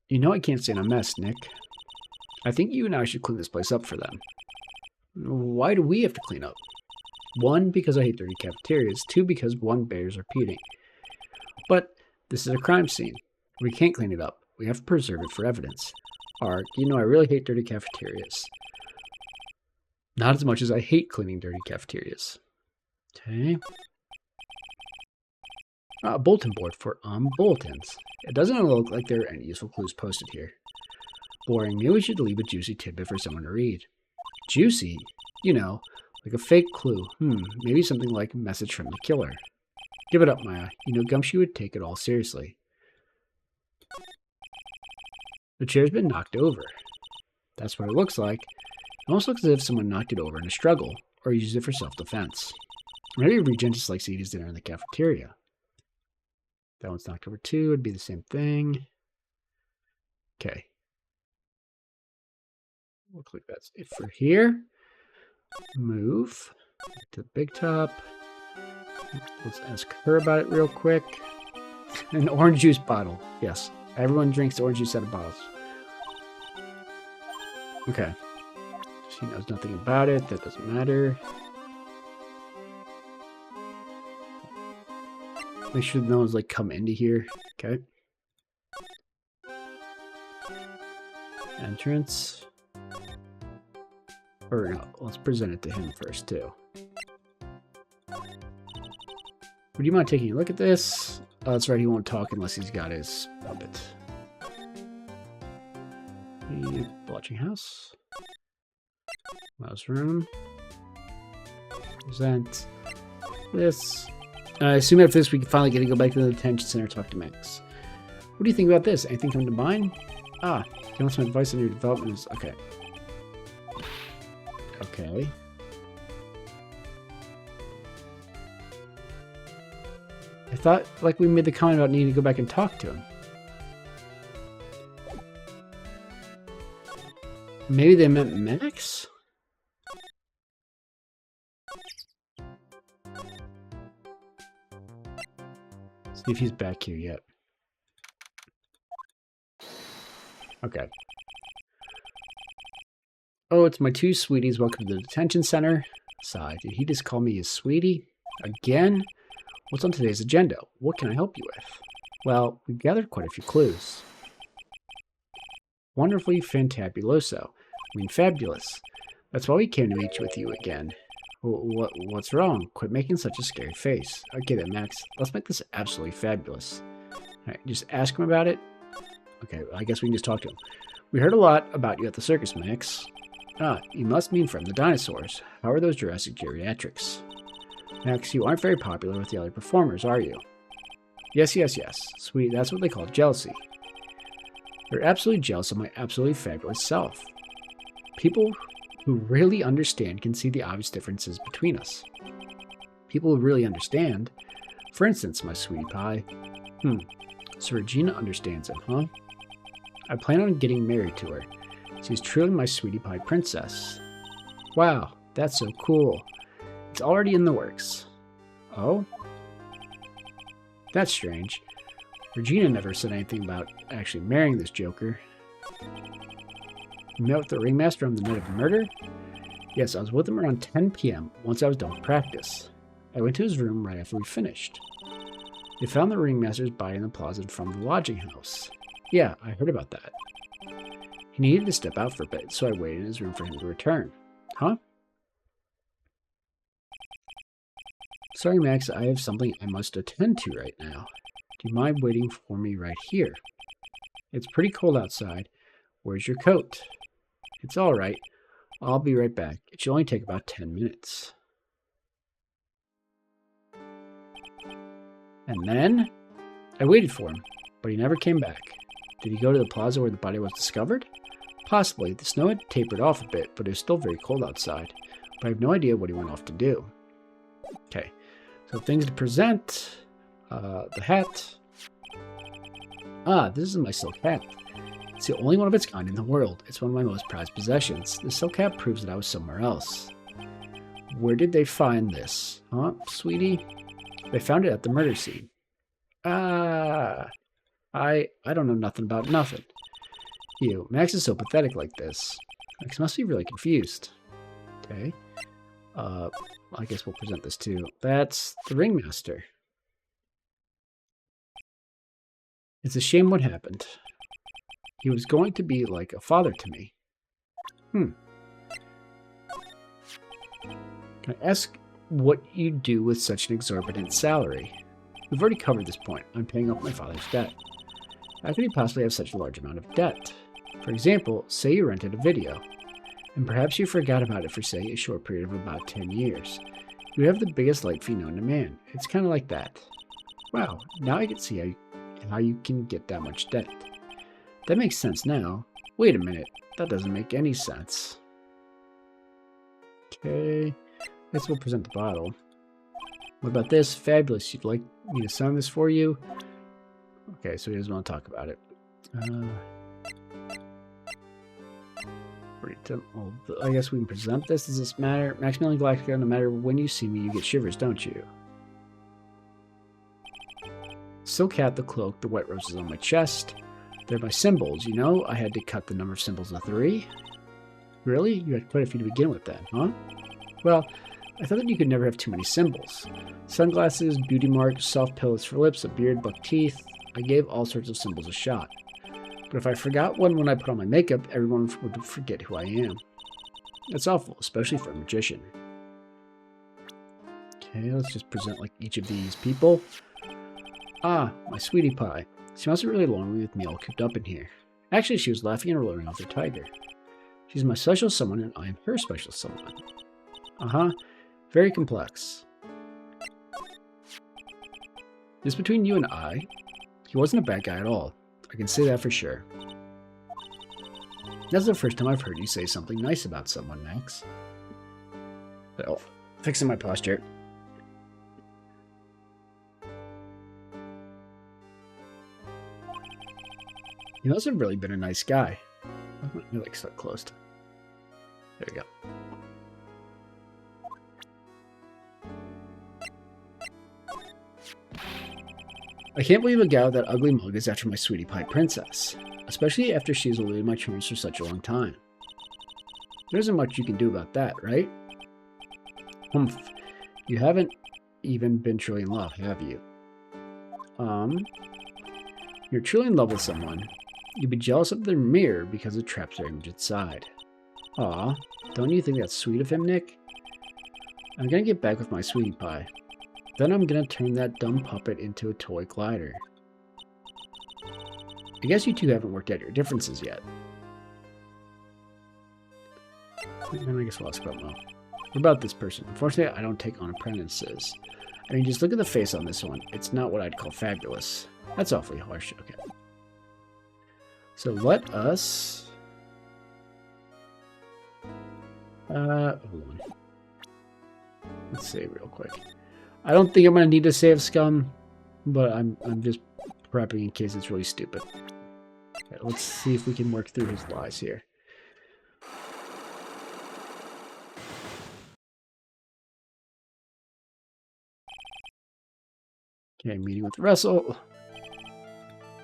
You know I can't stand a mess, Nick. I think you and I should clean this place up for them. Why do we have to clean up? 1, because I hate dirty cafeterias. 2, because bears are repeating. But this is a crime scene. We can't clean it up. We have to preserve it for evidence. Ark, you know I really hate dirty cafeterias. Not as much as I hate cleaning dirty cafeterias. Okay. A bulletin board for bulletins. It doesn't look like there are any useful clues posted here. Boring. Maybe we should leave a juicy tidbit for someone to read. Juicy? You know, like a fake clue. Maybe something like message from the killer. Give it up, Maya. You know Gumshoe would take it all seriously. The chair's been knocked over. That's what it looks like. It almost looks as if someone knocked it over in a struggle, or used it for self-defense. Maybe Regent just likes to eat his dinner in the cafeteria. That one's knocked over too. It'd be the same thing. Okay. Looks like that's it for here. Move to the big top. Let's ask her about it real quick. An orange juice bottle. Yes. Everyone drinks orange juice out of bottles. Okay. She knows nothing about it. That doesn't matter. Make sure no one's like come into here. Okay. Entrance. Or no, let's present it to him first too. Would you mind taking a look at this? Oh, that's right, he won't talk unless he's got his puppet. The lodging house. Mouse room. Present this. I assume after this we can finally get to go back to the detention center and talk to Max. What do you think about this? Anything come to mind? Ah, you want some advice on your development? Okay. Okay. I thought, like, we made the comment about needing to go back and talk to him. Maybe they meant Max? See if he's back here yet. Okay. Oh, it's my 2 sweeties. Welcome to the detention center. Sigh, did he just call me his sweetie? Again? What's on today's agenda? What can I help you with? Well, we've gathered quite a few clues. Wonderfully fantabuloso. I mean, fabulous. That's why we came to meet with you again. What's wrong? Quit making such a scary face. Okay then, Max. Let's make this absolutely fabulous. Alright, just ask him about it. Okay, I guess we can just talk to him. We heard a lot about you at the circus, Max. Ah, you must mean from the dinosaurs. How are those Jurassic geriatrics? Max, you aren't very popular with the other performers, are you? Yes. Sweetie, that's what they call jealousy. They're absolutely jealous of my absolutely fabulous self. People who really understand can see the obvious differences between us. People who really understand. For instance, my sweetie pie. So Regina understands him, huh? I plan on getting married to her. She's truly my sweetie pie princess. Wow, that's so cool. It's already in the works. Oh? That's strange. Regina never said anything about actually marrying this joker. You met with the ringmaster on the night of the murder? Yes, I was with him around 10 p.m. once I was done with practice. I went to his room right after we finished. They found the ringmaster's body in the plaza from the lodging house. Yeah, I heard about that. He needed to step out for a bit, so I waited in his room for him to return. Huh? Sorry, Max, I have something I must attend to right now. Do you mind waiting for me right here? It's pretty cold outside. Where's your coat? It's all right. I'll be right back. It should only take about 10 minutes. And then I waited for him, but he never came back. Did he go to the plaza where the body was discovered? Possibly. The snow had tapered off a bit, but it was still very cold outside. But I have no idea what he went off to do. Okay, so things to present. The hat. Ah, this is my silk hat. It's the only one of its kind in the world. It's one of my most prized possessions. The silk hat proves that I was somewhere else. Where did they find this? Huh, sweetie? They found it at the murder scene. Ah, I don't know nothing about nothing. Ew, Max is so pathetic like this. Max must be really confused. Okay. I guess we'll present this too. That's the ringmaster. It's a shame what happened. He was going to be like a father to me. Can I ask what you do with such an exorbitant salary? We've already covered this point. I'm paying off my father's debt. How could he possibly have such a large amount of debt? For example, say you rented a video, and perhaps you forgot about it for, say, a short period of about 10 years. You have the biggest late fee known to man. It's kind of like that. Wow, now I can see how you can get that much debt. That makes sense now. Wait a minute, that doesn't make any sense. Okay, guess we'll present the bottle. What about this? Fabulous. You'd like me to sign this for you? Okay, so he doesn't want to talk about it. Well, I guess we can present this. Does this matter? Maximilian Galactica, no matter when you see me, you get shivers, don't you? Silk hat, the cloak, the white roses on my chest. They're my symbols, you know? I had to cut the number of symbols to 3. Really? You had quite a few to begin with then, huh? Well, I thought that you could never have too many symbols. Sunglasses, beauty marks, soft pillows for lips, a beard, buck teeth. I gave all sorts of symbols a shot. But if I forgot one when I put on my makeup, everyone would forget who I am. That's awful, especially for a magician. Okay, let's just present like each of these people. Ah, my sweetie pie. She must be really lonely with me all cooped up in here. Actually, she was laughing and rolling off her tiger. She's my special someone and I am her special someone. Uh-huh. Very complex. Just between you and I, he wasn't a bad guy at all. I can say that for sure. That's the first time I've heard you say something nice about someone, Max. So, fixing my posture. He must have really been a nice guy. You're like so close to... There we go. I can't believe a gal with that ugly mug is after my sweetie pie princess, especially after she's eluded my charms for such a long time. There isn't much you can do about that, right? Humph. You haven't even been truly in love, have you? You're truly in love with someone. You'd be jealous of their mirror because it traps their image inside. Aw, don't you think that's sweet of him, Nick? I'm gonna get back with my sweetie pie. Then I'm gonna turn that dumb puppet into a toy glider. I guess you two haven't worked out your differences yet. And I guess we'll ask about Mo. What about this person? Unfortunately, I don't take on apprentices. I mean, just look at the face on this one. It's not what I'd call fabulous. That's awfully harsh. Okay. So let us... hold on. Let's save real quick. I don't think I'm going to need to save Scum, but I'm just prepping in case it's really stupid. Okay, let's see if we can work through his lies here. Okay, meeting with Russell.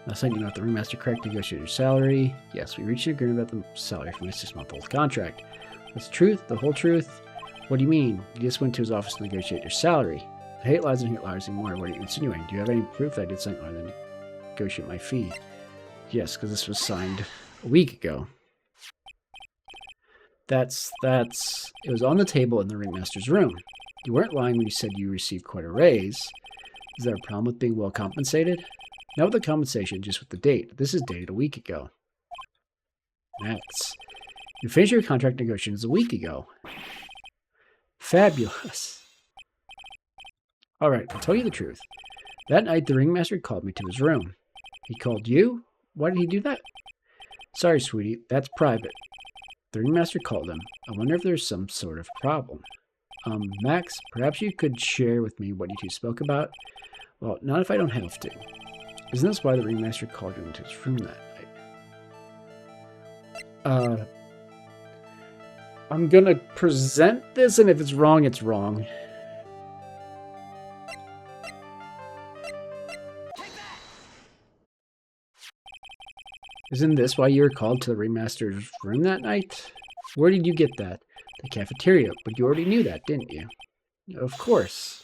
Last night you met the ringmaster, correct? Negotiate your salary. Yes, we reached an agreement about the salary for my 6-month-old contract. That's the truth, the whole truth. What do you mean? You just went to his office to negotiate your salary. I hate lies and hate liars anymore. What are you insinuating? Do you have any proof that I did something other than negotiate my fee? Yes, because this was signed a week ago. It was on the table in the ringmaster's room. You weren't lying when you said you received quite a raise. Is there a problem with being well compensated? Not with the compensation, just with the date. This is dated a week ago. Max, you finished your contract negotiations a week ago. Fabulous. All right, I'll tell you the truth. That night, the ringmaster called me to his room. He called you? Why did he do that? Sorry, sweetie, that's private. The ringmaster called him. I wonder if there's some sort of problem. Max, perhaps you could share with me what you two spoke about? Well, not if I don't have to. Isn't this why the ringmaster called you into his room that night? I'm gonna present this, and if it's wrong, it's wrong. Isn't this why you were called to the ringmaster's room that night? Where did you get that? The cafeteria, but you already knew that, didn't you? Of course.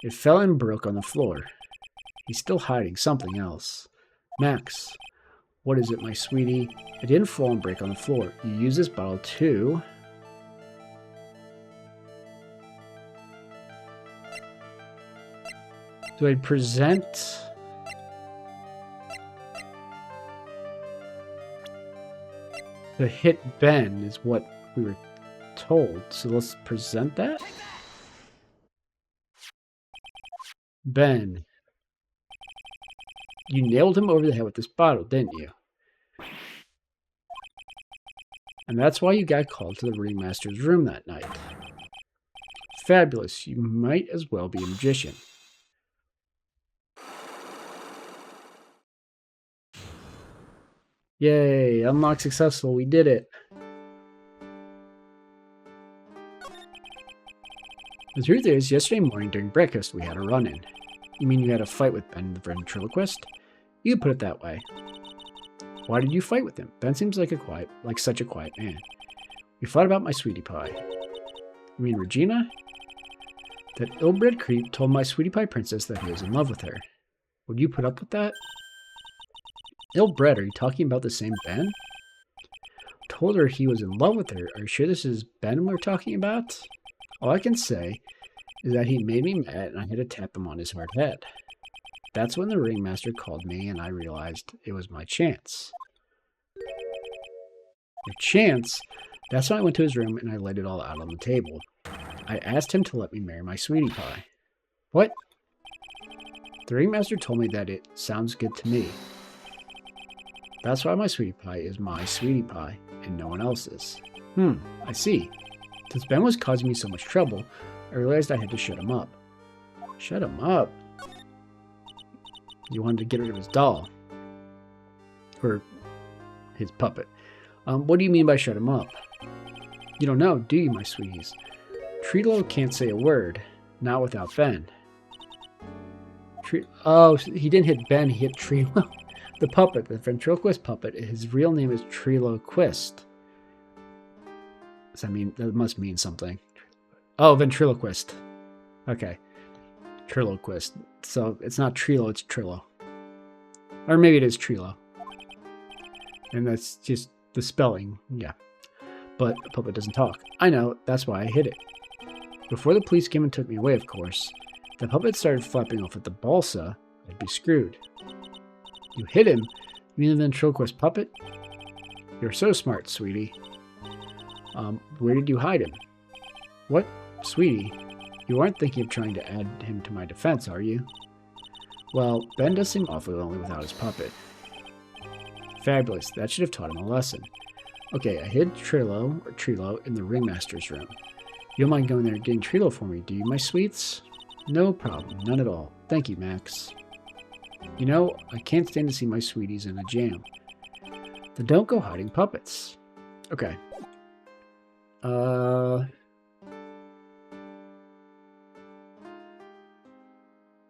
It fell and broke on the floor. He's still hiding something else. Max, what is it, my sweetie? It didn't fall and break on the floor. You used this bottle too. Do I present... To hit Ben is what we were told. So let's present that. Ben. You nailed him over the head with this bottle, didn't you? And that's why you got called to the ringmaster's room that night. Fabulous. You might as well be a magician. Yay, unlock successful. We did it. The truth is, yesterday morning during breakfast, we had a run-in. You mean you had a fight with Ben the ventriloquist? You put it that way. Why did you fight with him? Ben seems like such a quiet man. We fought about my sweetie pie. You mean Regina? That ill-bred creep told my sweetie pie princess that he was in love with her. Would you put up with that? Ill-bred, are you talking about the same Ben? Told her he was in love with her. Are you sure this is Ben we're talking about? All I can say is that he made me mad and I had to tap him on his hard head. That's when the ringmaster called me and I realized it was my chance. Your chance? That's when I went to his room and I laid it all out on the table. I asked him to let me marry my sweetie pie. What? The ringmaster told me that it sounds good to me. That's why my sweetie pie is my sweetie pie, and no one else's. I see. Since Ben was causing me so much trouble, I realized I had to shut him up. Shut him up? You wanted to get rid of his doll. Or his puppet. What do you mean by shut him up? You don't know, do you, my sweeties? Trilo can't say a word, not without Ben. Oh, he didn't hit Ben, he hit Trilo. The puppet, the ventriloquist puppet, his real name is Triloquist. Does that mean, that must mean something. Oh, ventriloquist. Okay. Triloquist. So it's not Trilo, it's Trilo. Or maybe it is Trilo. And that's just the spelling, yeah. But the puppet doesn't talk. I know, that's why I hit it. Before the police came and took me away, of course, if the puppet started flapping off with the balsa, I'd be screwed. You hit him? You mean the ventriloquist puppet? You're so smart, sweetie. Where did you hide him? What? Sweetie, you aren't thinking of trying to add him to my defense, are you? Well, Ben does seem awfully lonely without his puppet. Fabulous, that should have taught him a lesson. Okay, I hid Trilo in the ringmaster's room. You don't mind going there and getting Trilo for me, do you, my sweets? No problem, none at all. Thank you, Max. You know, I can't stand to see my sweeties in a jam. Then don't go hiding puppets. Okay.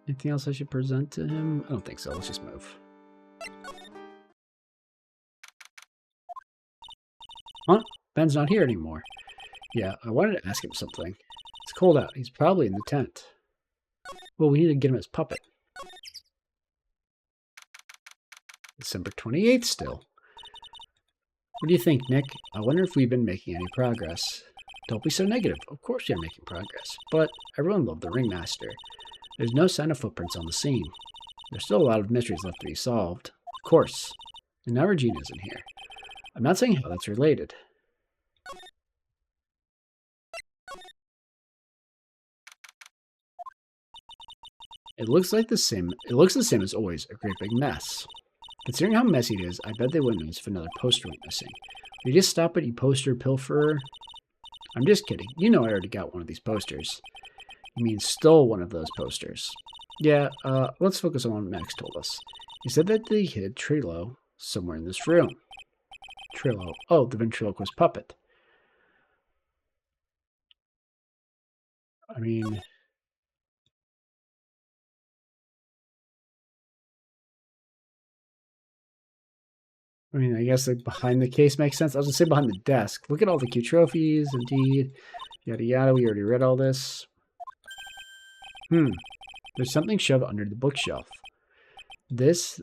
Anything else I should present to him? I don't think so. Let's just move. Huh? Ben's not here anymore. Yeah, I wanted to ask him something. It's cold out. He's probably in the tent. Well, we need to get him his puppet. December 28th still. What do you think, Nick? I wonder if we've been making any progress. Don't be so negative. Of course you're making progress. But everyone loved the ringmaster. There's no sign of footprints on the scene. There's still a lot of mysteries left to be solved. Of course. And now Regina isn't here. I'm not saying how that's related. It looks the same as always, a great big mess. Considering how messy it is, I bet they wouldn't notice if another poster went missing. Will you just stop it, you poster pilferer? I'm just kidding. You know I already got one of these posters. You mean stole one of those posters? Yeah, let's focus on what Max told us. He said that they hid Trilo somewhere in this room. Trilo. Oh, the ventriloquist puppet. I mean... I guess like behind the case makes sense. I was going to say behind the desk. Look at all the cute trophies, indeed. Yada yada, we already read all this. There's something shoved under the bookshelf. That's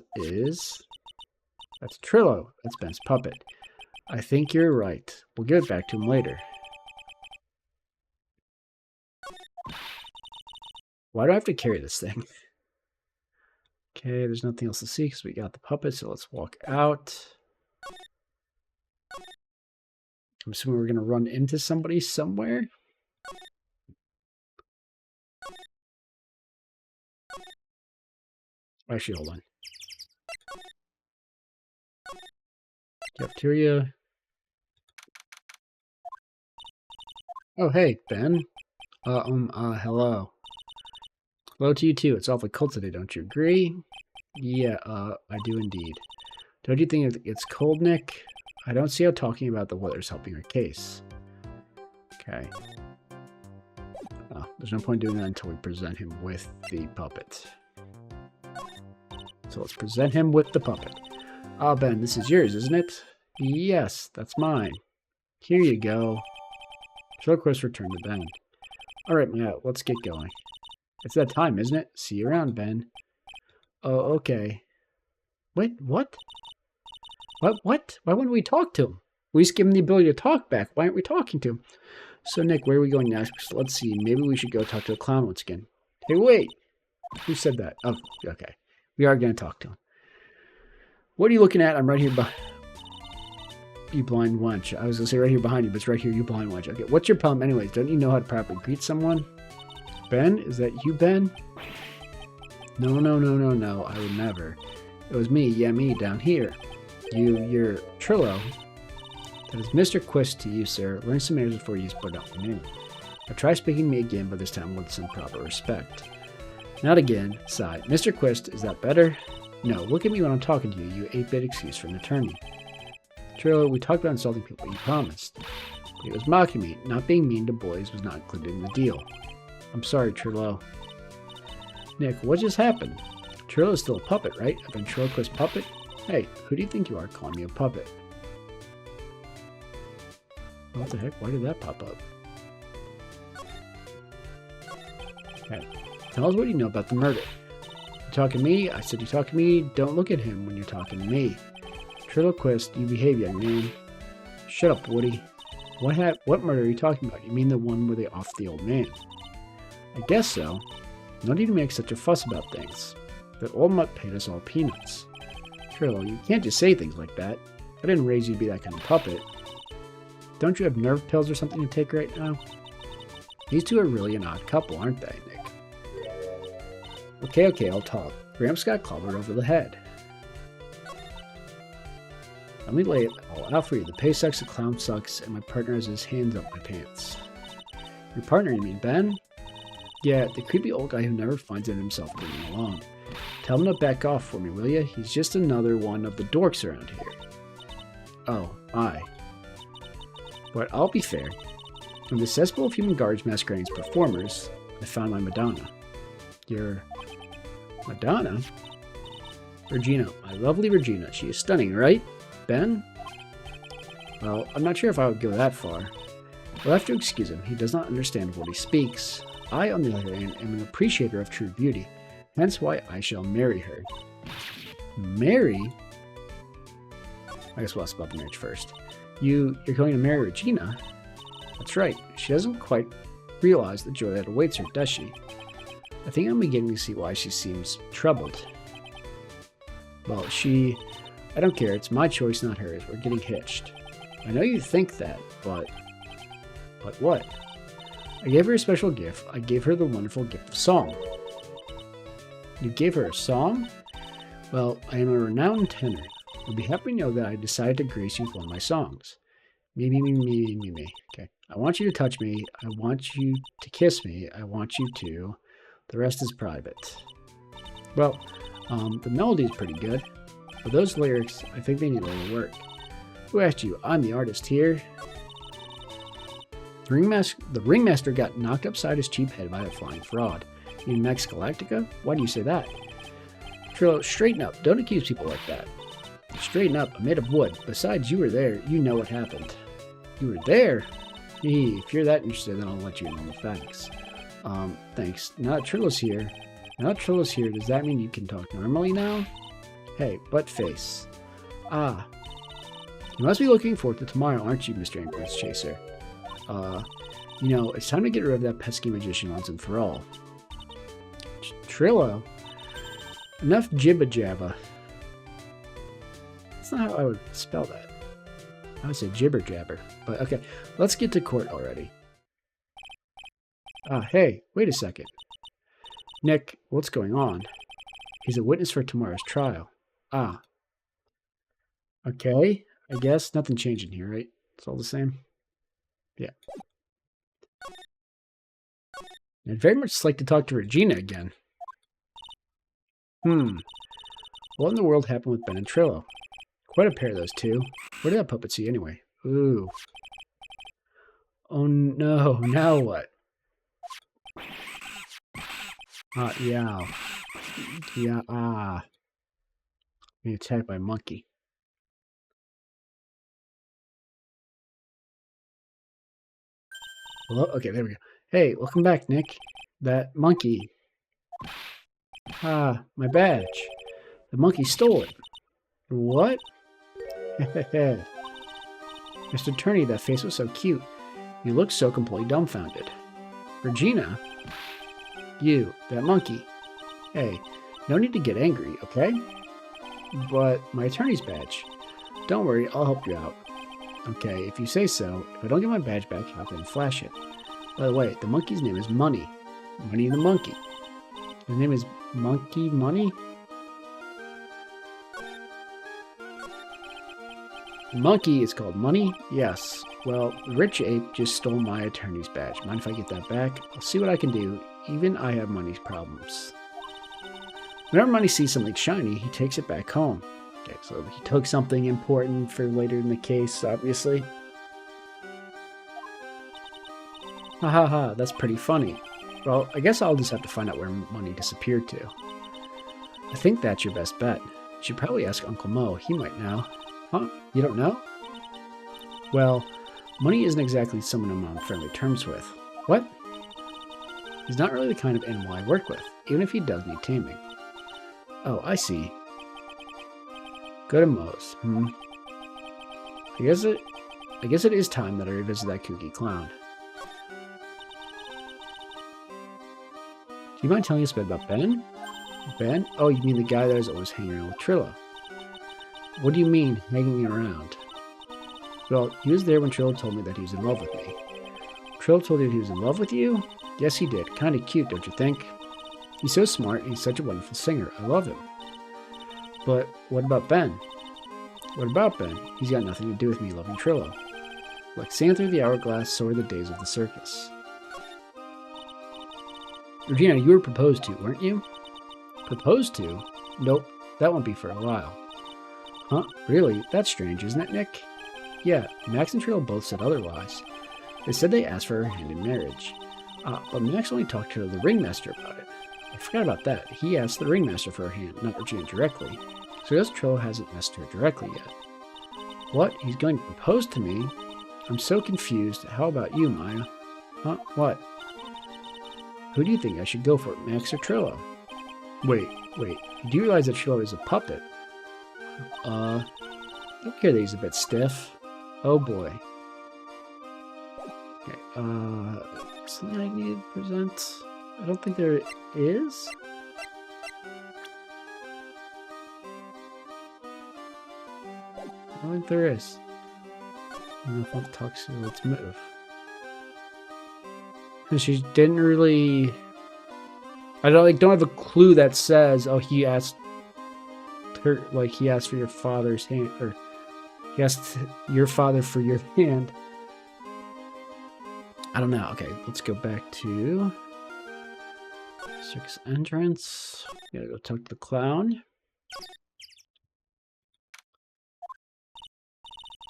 Trilo. That's Ben's puppet. I think you're right. We'll give it back to him later. Why do I have to carry this thing? Okay, there's nothing else to see because we got the puppet, so let's walk out. I'm assuming we're going to run into somebody somewhere. Actually, hold on. Cafeteria. Oh, hey, Ben. Hello. Hello to you too. It's awfully cold today, don't you agree? Yeah, I do indeed. Don't you think it's cold, Nick? I don't see how talking about the weather is helping our case. Okay. Oh, there's no point doing that until we present him with the puppet. So let's present him with the puppet. Ah, Ben, this is yours, isn't it? Yes, that's mine. Here you go. Ventriloquist returned to Ben. All right, Matt, let's get going. It's that time, isn't it? See you around, Ben. Oh, okay. Wait, what? What? Why wouldn't we talk to him? We just give him the ability to talk back. Why aren't we talking to him? So, Nick, where are we going next? Let's see. Maybe we should go talk to a clown once again. Hey, wait. Who said that? Oh, okay. We are going to talk to him. What are you looking at? I'm right here behind you, blind wench. I was going to say right here behind you, but it's right here, you blind wench. Okay, what's your problem anyways? Don't you know how to properly greet someone? Ben? Is that you, Ben? No. I would never. It was me. Yeah, me down here. You're Trilo. That is Mr. Quist to you, sir. Learn some manners before you put up me. Now try speaking to me again, but this time with some proper respect. Not again. Sigh. Mr. Quist, is that better? No, look at me when I'm talking to you, you 8-bit excuse for an attorney. Trilo, we talked about insulting people you promised. But he was mocking me. Not being mean to boys was not included in the deal. I'm sorry, Trilo. Nick, what just happened? Trilo's still a puppet, right? A ventriloquist puppet? Hey, who do you think you are calling me a puppet? What the heck? Why did that pop up? Okay. Tell us what you know about the murder. You talking to me? I said you talking to me. Don't look at him when you're talking to me. Ventriloquist, you behave, young man. Shut up, Woody. What murder are you talking about? You mean the one where they offed the old man? I guess so. No need to make such a fuss about things. That old mutt paid us all peanuts. Trilo, you can't just say things like that. I didn't raise you to be that kind of puppet. Don't you have nerve pills or something to take right now? These two are really an odd couple, aren't they, Nick? Okay, I'll talk. Gramps got clobbered over the head. Let me lay it all out for you. The pay sucks, the clown sucks, and my partner has his hands up my pants. Your partner, you mean Ben? Yeah, the creepy old guy who never finds it himself being alone. Tell him to back off for me, will ya? He's just another one of the dorks around here. Oh, aye. But I'll be fair. From the cesspool of human guards masquerading as performers, I found my Madonna. Your Madonna? Regina, my lovely Regina. She is stunning, right? Ben? Well, I'm not sure if I would go that far. We'll have to excuse him. He does not understand what he speaks. I, on the other hand, am an appreciator of true beauty. Hence why I shall marry her. Marry? I guess we'll ask about the marriage first. You're going to marry Regina? That's right. She doesn't quite realize the joy that awaits her, does she? I think I'm beginning to see why she seems troubled. Well, I don't care. It's my choice, not hers. We're getting hitched. I know you think that, but... But what? I gave her a special gift. I gave her the wonderful gift of song. You gave her a song? Well, I am a renowned tenor. You'll be happy to know that I decided to grace you with one of my songs. Me. Okay. I want you to touch me. I want you to kiss me. I want you to... The rest is private. Well, the melody is pretty good. But those lyrics, I think they need a little work. Who asked you? I'm the artist here. The ringmaster got knocked upside his cheap head by a flying fraud. You mean Max Galactica? Why do you say that? Trillo, straighten up. Don't accuse people like that. Straighten up. I'm made of wood. Besides, you were there. You know what happened. You were there? If you're that interested, then I'll let you know the facts. Thanks. Now that Trillo's here, does that mean you can talk normally now? Hey, butt face. Ah. You must be looking forward to tomorrow, aren't you, Mr. Ambulance Chaser? You know, it's time to get rid of that pesky magician once and for all. Trillo? Enough jibba-jabba. That's not how I would spell that. I would say jibber-jabber. But okay, let's get to court already. Hey, wait a second. Nick, what's going on? He's a witness for tomorrow's trial. Okay, I guess nothing changing here, right? It's all the same. Yeah. I'd very much like to talk to Regina again. What in the world happened with Ben and Trillo? Quite a pair, those two. Where did that puppet see anyway? Ooh. Oh no, now what? Yeah. Being attacked by a monkey. Well, okay, there we go. Hey, welcome back, Nick. That monkey. My badge. The monkey stole it. What? Mr. Turney, that face was so cute. You looked so completely dumbfounded. Regina? You, that monkey. Hey, no need to get angry, okay? But my attorney's badge. Don't worry, I'll help you out. Okay, if you say so. If I don't get my badge back, I'll go and flash it. By the way, the monkey's name is Money. Money the monkey. His name is Monkey Money? The monkey is called Money? Yes. Well, the rich ape just stole my attorney's badge. Mind if I get that back? I'll see what I can do. Even I have Money's problems. Whenever Money sees something shiny, he takes it back home. Okay, so he took something important for later in the case, obviously. Ha, that's pretty funny. Well, I guess I'll just have to find out where Money disappeared to. I think that's your best bet. You should probably ask Uncle Mo. He might know. Huh? You don't know? Well, Money isn't exactly someone I'm on friendly terms with. What? He's not really the kind of animal I work with, even if he does need taming. Oh, I see. Go to Moe's. I guess it is time that I revisit that kooky clown. Do you mind telling us a bit about Ben? Ben? Oh, you mean the guy that is always hanging around with Trillo. What do you mean, hanging around? Well, he was there when Trillo told me that he was in love with me. Trillo told you he was in love with you? Yes, he did. Kinda cute, don't you think? He's so smart and he's such a wonderful singer. I love him. But what about Ben? What about Ben? He's got nothing to do with me loving Trillo. Like sand through the hourglass, so are the days of the circus. Regina, you were proposed to, weren't you? Proposed to? Nope, that won't be for a while. Huh? Really? That's strange, isn't it, Nick? Yeah, Max and Trillo both said otherwise. They said they asked for her hand in marriage. But Max only talked to the ringmaster about it. I forgot about that. He asked the ringmaster for her hand, not Regina directly. So I guess Trillo hasn't asked her directly yet. What? He's going to propose to me? I'm so confused. How about you, Maya? Huh? What? Who do you think I should go for, Max or Trillo? Wait. Do you realize that Trillo is a puppet? I don't care that he's a bit stiff. Oh boy. Okay, something I need to present. I don't think there is. I don't think there is. I don't know if I'll talk to let's move. And she didn't really. I don't have a clue that says, oh, he asked her, like he asked for your father's hand, or he asked your father for your hand. I don't know. Okay, let's go back to circus entrance. Gotta go talk to the clown.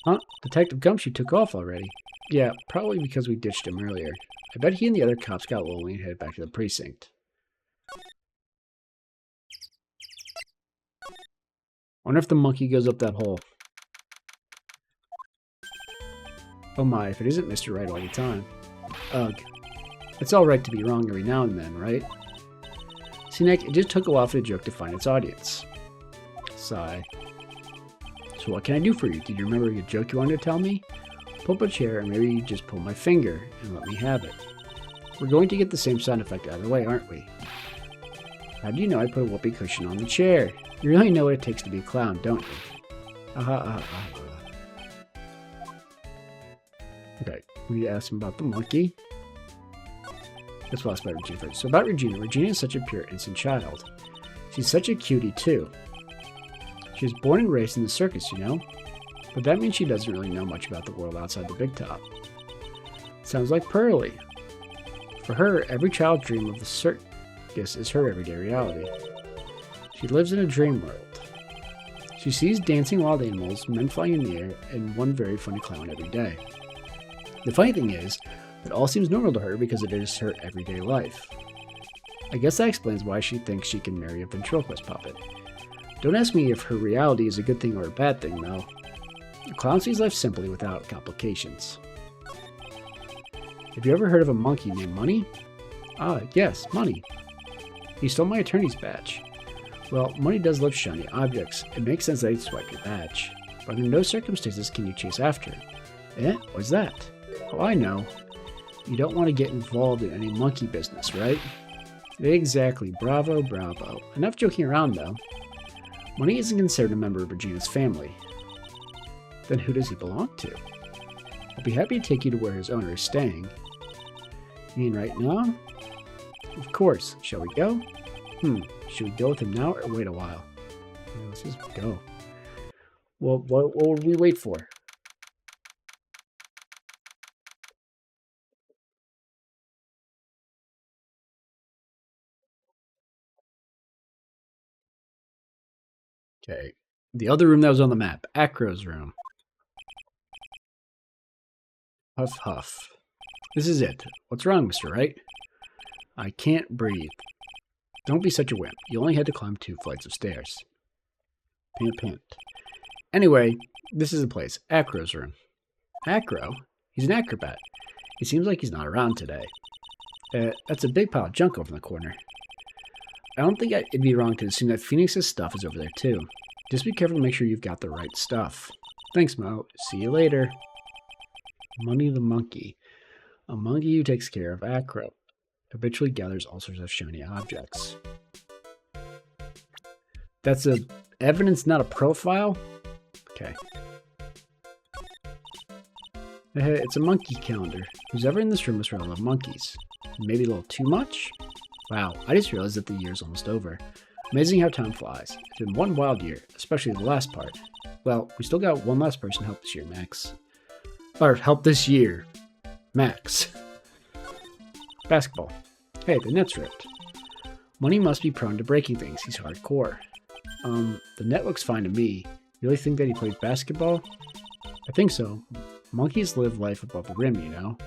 Huh? Detective Gumshoe took off already. Yeah, probably because we ditched him earlier. I bet he and the other cops got lonely and headed back to the precinct. Wonder if the monkey goes up that hole. Oh my, if it isn't Mr. Right all the time. Ugh. It's alright to be wrong every now and then, right? See, Nick, it just took a while for the joke to find its audience. Sigh. So what can I do for you? Did you remember a joke you wanted to tell me? Pull up a chair and maybe you just pull my finger and let me have it. We're going to get the same sound effect either way, aren't we? How do you know I put a whoopee cushion on the chair? You really know what it takes to be a clown, don't you? Okay, we asked him about the monkey. Let's ask about Regina first. So about Regina. Regina is such a pure, innocent child. She's such a cutie, too. She was born and raised in the circus, you know? But that means she doesn't really know much about the world outside the big top. Sounds like Pearly. For her, every child's dream of the circus is her everyday reality. She lives in a dream world. She sees dancing wild animals, men flying in the air, and one very funny clown every day. The funny thing is, it all seems normal to her because it is her everyday life. I guess that explains why she thinks she can marry a ventriloquist puppet. Don't ask me if her reality is a good thing or a bad thing, though. A clown sees life simply without complications. Have you ever heard of a monkey named Money? Ah, yes, Money. He stole my attorney's badge. Well, Money does love shiny objects. It makes sense that he'd swipe your badge. But under no circumstances can you chase after him. Eh? What's that? Oh, I know. You don't want to get involved in any monkey business, right? Exactly. Bravo, bravo. Enough joking around, though. Money isn't considered a member of Regina's family. Then who does he belong to? I'll be happy to take you to where his owner is staying. You mean right now? Of course. Shall we go? Should we go with him now or wait a while? Yeah, let's just go. Well, what would we wait for? Okay. The other room that was on the map. Acro's room. Huff, huff. This is it. What's wrong, Mr. Wright? I can't breathe. Don't be such a wimp. You only had to climb 2 flights of stairs. Pant, pant. Anyway, this is the place. Acro's room. Acro? He's an acrobat. He seems like he's not around today. That's a big pile of junk over in the corner. I don't think it'd be wrong to assume that Phoenix's stuff is over there too. Just be careful to make sure you've got the right stuff. Thanks, Mo. See you later. Money the monkey. A monkey who takes care of Acro. Habitually gathers all sorts of shiny objects. That's a evidence, not a profile? Okay. It's a monkey calendar. Who's ever in this room must really love monkeys. Maybe a little too much? Wow, I just realized that the year's almost over. Amazing how time flies. It's been one wild year, especially the last part. Well, we still got one last person to help this year, Max. Or help this year, Max. Basketball. Hey, the net's ripped. Money must be prone to breaking things. He's hardcore. The net looks fine to me. You really think that he plays basketball? I think so. Monkeys live life above the rim, you know.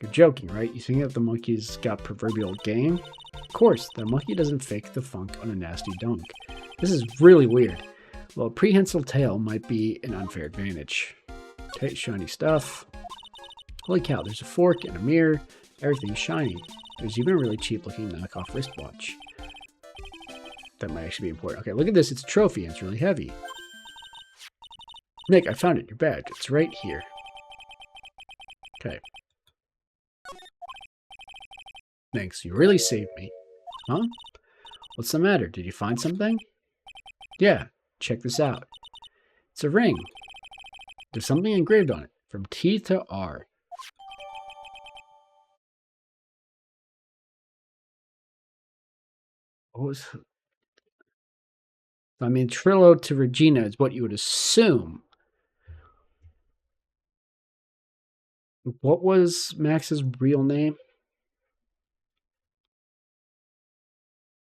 You're joking, right? You think that the monkey's got proverbial game? Of course, the monkey doesn't fake the funk on a nasty dunk. This is really weird. Well, a prehensile tail might be an unfair advantage. Okay, shiny stuff. Holy cow, there's a fork and a mirror. Everything's shiny. There's even a really cheap looking knockoff wristwatch. That might actually be important. Okay, look at this. It's a trophy and it's really heavy. Nick, I found it. Your badge. It's right here. Okay. Thanks. You really saved me. Huh? What's the matter? Did you find something? Yeah. Check this out. It's a ring. There's something engraved on it. From T to R. What was... I mean, Trillo to Regina is what you would assume. What was Max's real name?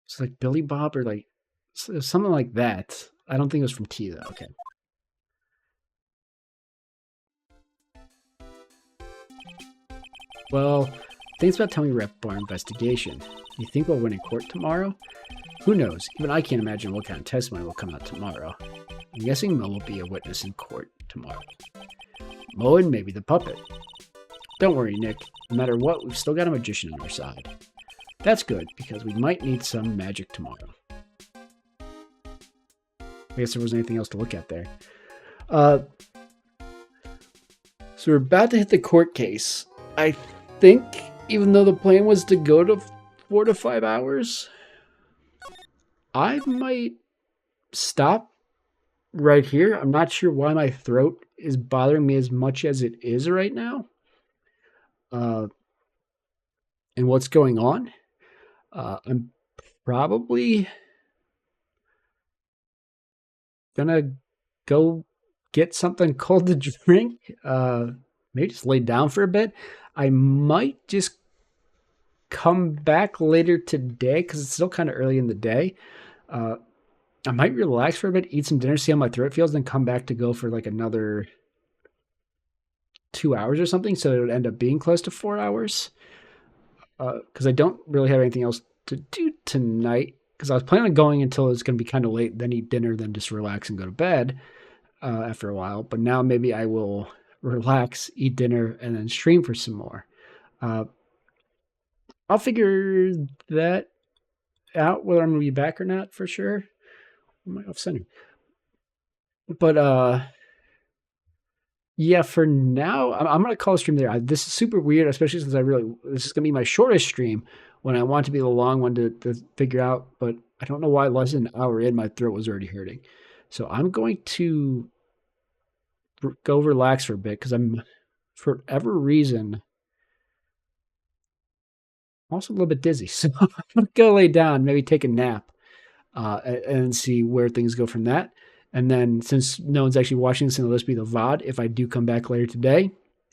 It's like Billy Bob or like something like that. I don't think it was from T though. Okay. Well, thanks about telling me we wrap up our investigation. You think we'll win in court tomorrow? Who knows? Even I can't imagine what kind of testimony will come out tomorrow. I'm guessing Mo will be a witness in court tomorrow. Mo and maybe the puppet. Don't worry, Nick. No matter what, we've still got a magician on our side. That's good, because we might need some magic tomorrow. I guess there wasn't anything else to look at there. So we're about to hit the court case. I think, even though the plan was to go to 4 to 5 hours, I might stop right here. I'm not sure why my throat is bothering me as much as it is right now. And what's going on. I'm probably gonna go get something cold to drink. Maybe just lay down for a bit. I might just come back later today because it's still kind of early in the day. I might relax for a bit, eat some dinner, see how my throat feels, then come back to go for like another 2 hours or something. So it would end up being close to 4 hours. Because I don't really have anything else to do tonight. Because I was planning on going until it's going to be kind of late, then eat dinner, then just relax and go to bed after a while. But now maybe I will relax, eat dinner, and then stream for some more. I'll figure that out, whether I'm going to be back or not for sure. Am I off center? But yeah, for now, I'm going to call a stream there. This is super weird, especially since this is going to be my shortest stream when I want to be the long one to figure out. But I don't know why less than an hour in, my throat was already hurting. So I'm going to go relax for a bit because for whatever reason, I'm also a little bit dizzy. So I'm going to go lay down, maybe take a nap, and see where things go from that. And then since no one's actually watching this, and it'll just be the VOD, if I do come back later today,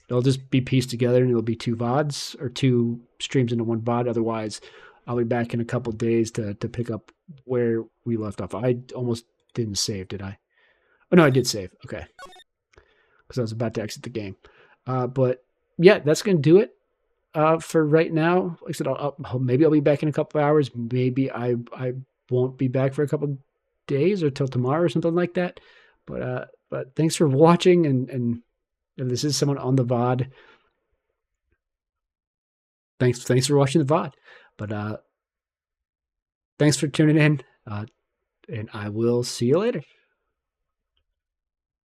it'll just be pieced together and it'll be 2 VODs or 2 streams into 1 VOD. Otherwise, I'll be back in a couple days to pick up where we left off. I almost didn't save, did I? Oh, no, I did save. Okay. Because I was about to exit the game. But yeah, that's going to do it for right now. Like I said, maybe I'll be back in a couple of hours. Maybe I won't be back for a couple of days or till tomorrow or something like that. But thanks for watching, and if this is someone on the VOD, thanks for watching the VOD. But thanks for tuning in, and I will see you later.